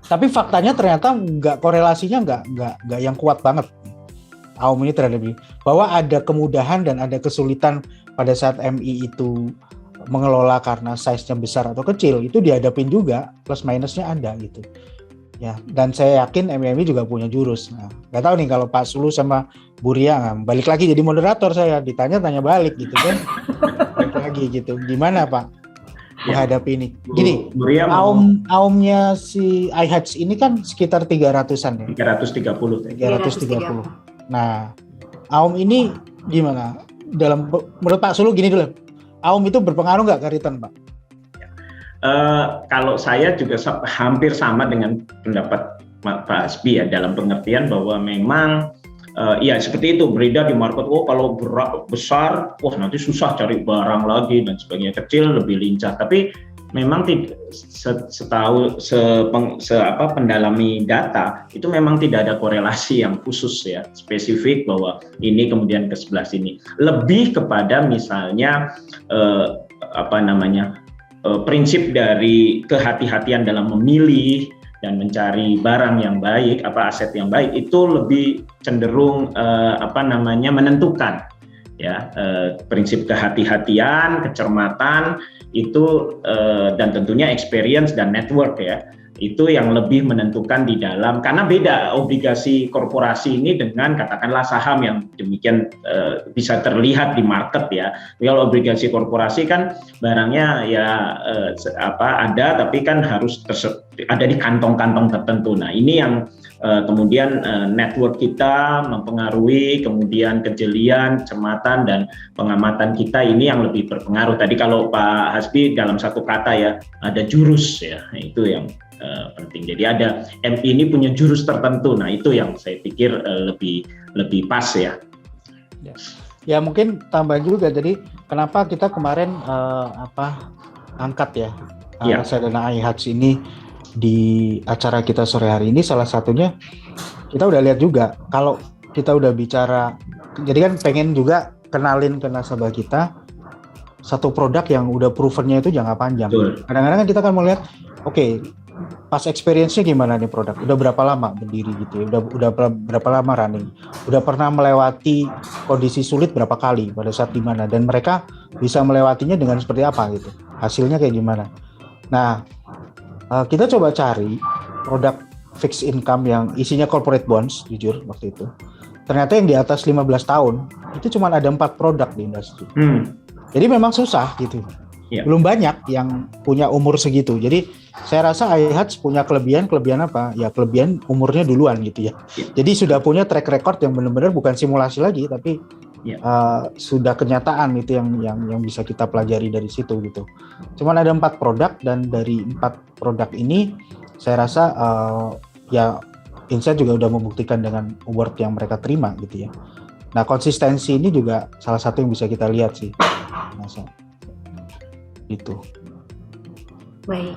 tapi faktanya ternyata korelasinya nggak yang kuat banget. Aum ini terhadap ini. Bahwa ada kemudahan dan ada kesulitan pada saat MI itu mengelola karena size-nya besar atau kecil, itu dihadapin juga, plus minusnya ada gitu. Ya, dan saya yakin MI juga punya jurus. Nah, nggak tahu nih kalau Pak Sulu sama Bu Ria, balik lagi jadi moderator saya, ditanya-tanya balik gitu kan. Balik lagi gitu. Gimana Pak menghadapi ini? Gini, aumnya si iHatch ini kan sekitar 300-an ya. 330. Nah, aum ini gimana? Menurut Pak Sulu gini dulu. Aum itu berpengaruh nggak ke return, Pak? Kalau saya juga hampir sama dengan pendapat Pak Hasbi ya, dalam pengertian bahwa memang ya seperti itu beredar di market. Kalau besar, nanti susah cari barang lagi dan sebagainya. Kecil lebih lincah. Tapi memang pendalami data itu memang tidak ada korelasi yang khusus ya, spesifik bahwa ini kemudian ke sebelah sini. Lebih kepada misalnya prinsip dari kehati-hatian dalam memilih dan mencari barang yang baik, aset yang baik itu lebih cenderung menentukan ya, prinsip kehati-hatian, kecermatan itu dan tentunya experience dan network ya, itu yang lebih menentukan di dalam, karena beda obligasi korporasi ini dengan katakanlah saham yang demikian bisa terlihat di market ya. Kalau obligasi korporasi kan barangnya ya ada, tapi kan harus ada di kantong-kantong tertentu. Nah ini yang kemudian network kita mempengaruhi, kemudian kejelian, cermatan dan pengamatan kita ini yang lebih berpengaruh. Tadi kalau Pak Hasbi dalam satu kata ya, ada jurus ya, itu yang penting. Jadi ada MI ini punya jurus tertentu. Nah itu yang saya pikir lebih pas ya. Ya mungkin tambah juga. Jadi kenapa kita kemarin angkat ya reksadana iHatch ini di acara kita sore hari ini, salah satunya kita udah lihat juga kalau kita udah bicara, jadi kan pengen juga kenalin ke nasabah kita satu produk yang udah provennya itu jangka panjang. Kadang-kadang kan kita kan mau lihat, oke, pas experience-nya gimana nih produk, udah berapa lama berdiri gitu ya, udah berapa lama running, udah pernah melewati kondisi sulit berapa kali pada saat dimana, dan mereka bisa melewatinya dengan seperti apa gitu, hasilnya kayak gimana. Nah, kita coba cari produk fixed income yang isinya corporate bonds, jujur waktu itu. Ternyata yang di atas 15 tahun, itu cuma ada 4 produk di industri. Jadi memang susah gitu. Belum banyak yang punya umur segitu. Jadi saya rasa iHatch punya kelebihan apa? Ya kelebihan umurnya duluan gitu ya. Jadi sudah punya track record yang benar-benar bukan simulasi lagi, tapi sudah kenyataan itu yang bisa kita pelajari dari situ gitu. Cuman ada 4 produk, dan dari 4 produk ini saya rasa Insight juga udah membuktikan dengan award yang mereka terima gitu ya. Nah konsistensi ini juga salah satu yang bisa kita lihat sih. Itu. Baik,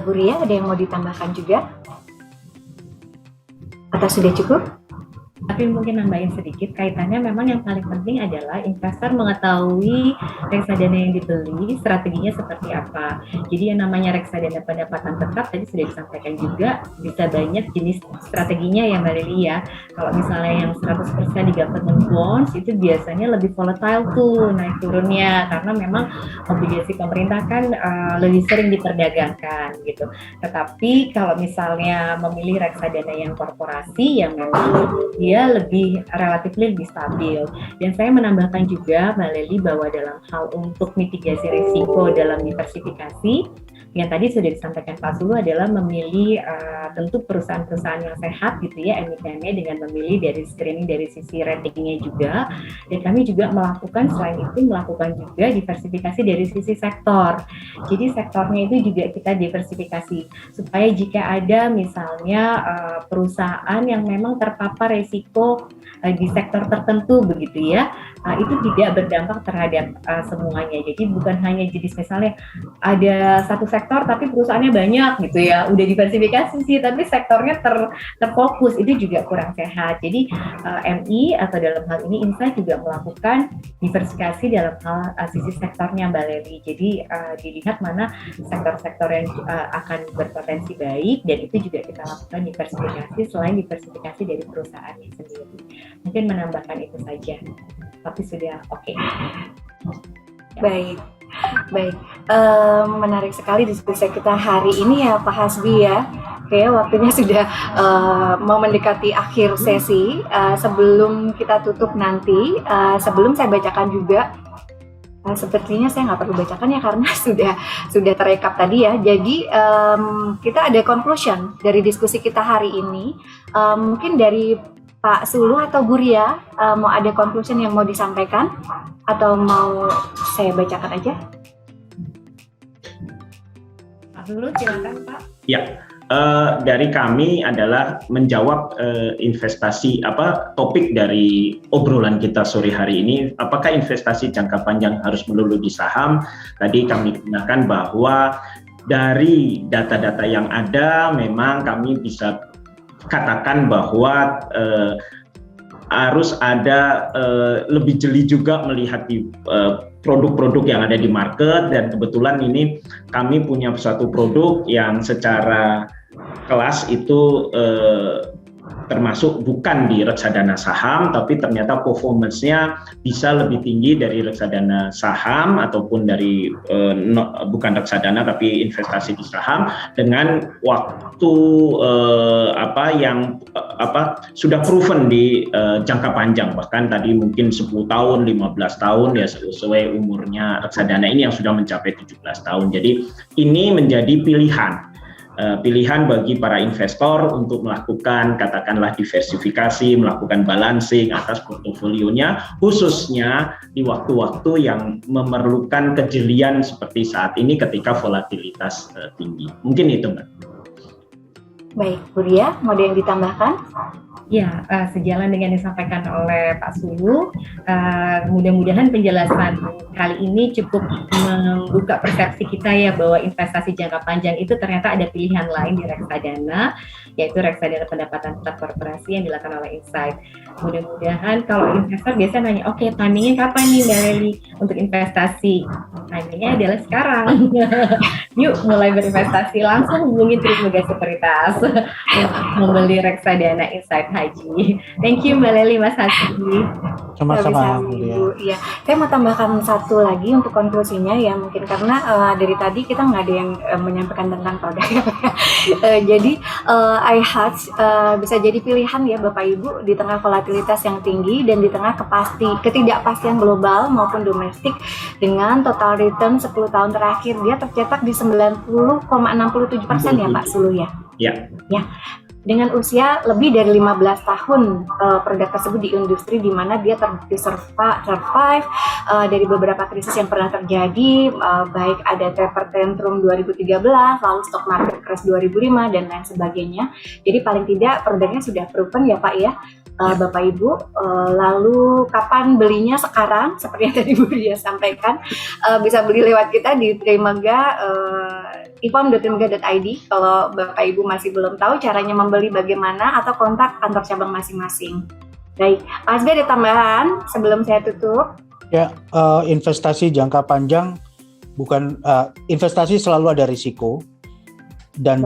Bu Ria ada yang mau ditambahkan juga? Atau sudah cukup? Tapi mungkin nambahin sedikit, kaitannya memang yang paling penting adalah investor mengetahui reksadana yang dibeli, strateginya seperti apa. Jadi yang namanya reksadana pendapatan tetap tadi sudah disampaikan juga, bisa banyak jenis strateginya ya Mbak Lili ya. Kalau misalnya yang 100% di government bonds, itu biasanya lebih volatile tuh naik turunnya, karena memang obligasi pemerintah kan lebih sering diperdagangkan gitu. Tetapi kalau misalnya memilih reksadana yang korporasi, yang memang dia juga relatif lebih stabil. Dan saya menambahkan juga Mbak Lely bahwa dalam hal untuk mitigasi risiko dalam diversifikasi, yang tadi sudah disampaikan Pak Sulu adalah memilih tentu perusahaan-perusahaan yang sehat gitu ya emitennya, dengan memilih dari screening dari sisi ratingnya juga. Dan kami juga melakukan juga diversifikasi dari sisi sektor. Jadi sektornya itu juga kita diversifikasi supaya jika ada misalnya perusahaan yang memang terpapar resiko di sektor tertentu begitu ya, itu tidak berdampak terhadap semuanya. Jadi bukan hanya jenis misalnya ada satu sektor tapi perusahaannya banyak gitu ya, udah diversifikasi sih tapi sektornya terfokus, itu juga kurang sehat. Jadi MI atau dalam hal ini Insight juga melakukan diversifikasi dalam hal sisi sektornya Mbak Lely. Jadi dilihat mana sektor-sektor yang akan berpotensi baik, dan itu juga kita lakukan diversifikasi selain diversifikasi dari perusahaannya sendiri. Mungkin menambahkan itu saja, tapi sudah oke. Baik. Menarik sekali diskusi kita hari ini ya Pak Hasbi ya. Kayak waktunya sudah mau mendekati akhir sesi. Sebelum kita tutup nanti, sebelum saya bacakan juga, sepertinya saya nggak perlu bacakan ya karena sudah terekap tadi ya. Jadi kita ada conclusion dari diskusi kita hari ini. Mungkin dari Pak Sulu atau Bu Ria, mau ada conclusion yang mau disampaikan atau mau saya bacakan aja? Pak Sulu silakan Pak. Ya, dari kami adalah menjawab investasi topik dari obrolan kita sore hari ini. Apakah investasi jangka panjang harus melulu di saham? Tadi kami gunakan bahwa dari data-data yang ada memang kami bisa katakan bahwa harus ada lebih jeli juga melihat di produk-produk yang ada di market, dan kebetulan ini kami punya suatu produk yang secara kelas itu termasuk bukan di reksadana saham, tapi ternyata performance-nya bisa lebih tinggi dari reksadana saham ataupun dari bukan reksadana tapi investasi di saham, dengan waktu yang sudah proven di jangka panjang, bahkan tadi mungkin 10 tahun, 15 tahun ya sesuai umurnya reksadana ini yang sudah mencapai 17 tahun. Jadi ini menjadi pilihan bagi para investor untuk melakukan katakanlah diversifikasi, melakukan balancing atas portofolionya, khususnya di waktu-waktu yang memerlukan kejelian seperti saat ini ketika volatilitas tinggi. Mungkin itu Mbak. Baik, Bu Ria, mau ada yang ditambahkan? Ya, sejalan dengan yang disampaikan oleh Pak Sulu, mudah-mudahan penjelasan kali ini cukup membuka persepsi kita ya bahwa investasi jangka panjang itu ternyata ada pilihan lain di reksadana, yaitu reksadana pendapatan tetap korporasi yang dilakukan oleh Insight. Mudah-mudahan kalau investor biasanya nanya, oke, timingnya kapan nih Mbak Lely untuk investasi? Timingnya adalah sekarang. Yuk mulai berinvestasi, langsung hubungi Trimegah Sekuritas untuk membeli reksadana Insight Haji. Thank you Mbak Lely, Mas Hasbi. Sama-sama. Iya, saya mau tambahkan satu lagi untuk konklusinya ya, mungkin karena dari tadi kita nggak ada yang menyampaikan tentang produk. Jadi iHatch bisa jadi pilihan ya Bapak Ibu di tengah volatilitas yang tinggi dan di tengah ketidakpastian global maupun domestik, dengan total return 10 tahun terakhir dia tercetak di 90,67% ya Pak Sulu ya. Ya. Dengan usia lebih dari 15 tahun, produk tersebut di industri di mana dia terbukti survive dari beberapa krisis yang pernah terjadi, baik ada Taper Tantrum 2013, lalu stock market crash 2005 dan lain sebagainya. Jadi paling tidak produknya sudah proven ya Pak ya. Bapak Ibu, lalu kapan belinya? Sekarang seperti yang tadi Bu Ria sampaikan, bisa beli lewat kita di Trimegah, ipam.trimegah.id. Kalau Bapak Ibu masih belum tahu caranya membeli bagaimana, atau kontak kantor cabang masing-masing. Baik, Pak Hasbi ada tambahan sebelum saya tutup? Ya, investasi jangka panjang investasi selalu ada risiko, dan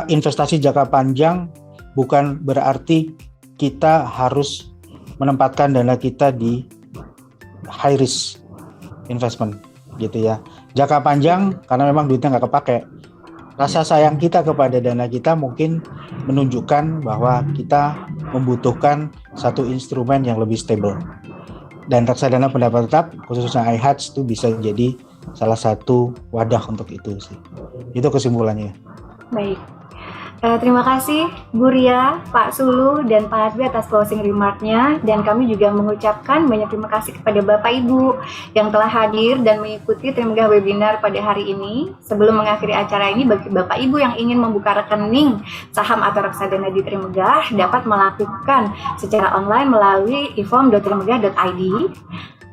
investasi jangka panjang bukan berarti kita harus menempatkan dana kita di high risk investment gitu ya. Jangka panjang karena memang duitnya nggak kepake. Rasa sayang kita kepada dana kita mungkin menunjukkan bahwa kita membutuhkan satu instrumen yang lebih stable. Dan reksadana pendapat tetap, khususnya iHatch itu bisa jadi salah satu wadah untuk itu sih. Itu kesimpulannya. Baik. Terima kasih Bu Ria, Pak Sulu, dan Pak Hasbi atas closing remark-nya. Dan kami juga mengucapkan banyak terima kasih kepada Bapak Ibu yang telah hadir dan mengikuti Trimegah webinar pada hari ini. Sebelum mengakhiri acara ini, bagi Bapak Ibu yang ingin membuka rekening saham atau reksadana di Trimegah dapat melakukan secara online melalui e-form.trimegah.id.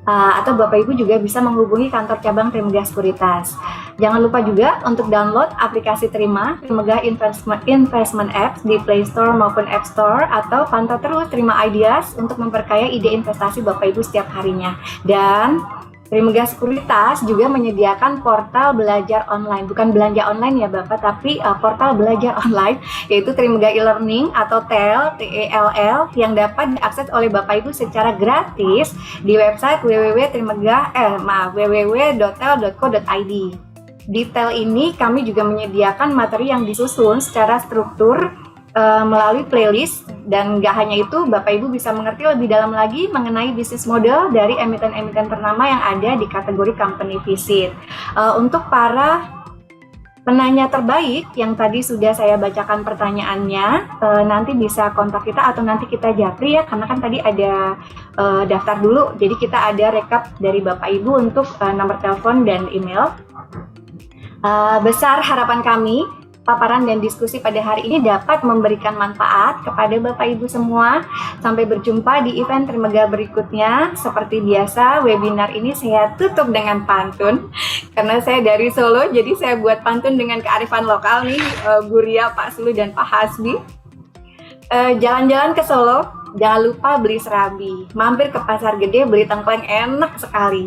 Atau Bapak Ibu juga bisa menghubungi kantor cabang Trimegah Sekuritas. Jangan lupa juga untuk download aplikasi Trimegah Investment Apps di Play Store maupun App Store, atau pantau terus Trima Ideas untuk memperkaya ide investasi Bapak Ibu setiap harinya. Dan Trimegah Sekuritas juga menyediakan portal belajar online, bukan belanja online ya Bapak, tapi portal belajar online, yaitu Trimegah e-learning atau TEL, TELL, yang dapat diakses oleh Bapak Ibu secara gratis di website www.tel.co.id. Di TEL ini kami juga menyediakan materi yang disusun secara struktur melalui playlist, dan nggak hanya itu, Bapak Ibu bisa mengerti lebih dalam lagi mengenai bisnis model dari emiten-emiten ternama yang ada di kategori company visit. Untuk para penanya terbaik yang tadi sudah saya bacakan pertanyaannya, nanti bisa kontak kita atau nanti kita japri ya, karena kan tadi ada daftar dulu, jadi kita ada rekap dari Bapak Ibu untuk nomor telepon dan email. Besar harapan kami paparan dan diskusi pada hari ini dapat memberikan manfaat kepada Bapak Ibu semua. Sampai berjumpa di event Trimegah berikutnya. Seperti biasa, webinar ini saya tutup dengan pantun. Karena saya dari Solo, jadi saya buat pantun dengan kearifan lokal nih, Bu Ria, Pak Sulu, dan Pak Hasbi. Jalan-jalan ke Solo, jangan lupa beli serabi. Mampir ke pasar gede, beli tengkleng enak sekali.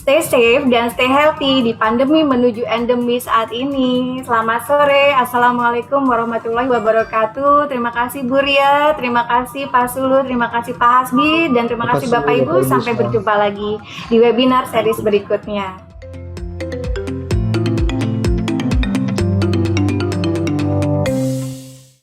Stay safe dan stay healthy di pandemi menuju endemi saat ini. Selamat sore, Assalamualaikum warahmatullahi wabarakatuh. Terima kasih Bu Ria, terima kasih Pak Sulu, terima kasih Pak Hasbi, dan terima kasih Bapak Ibu. Sampai berjumpa lagi di webinar series berikutnya.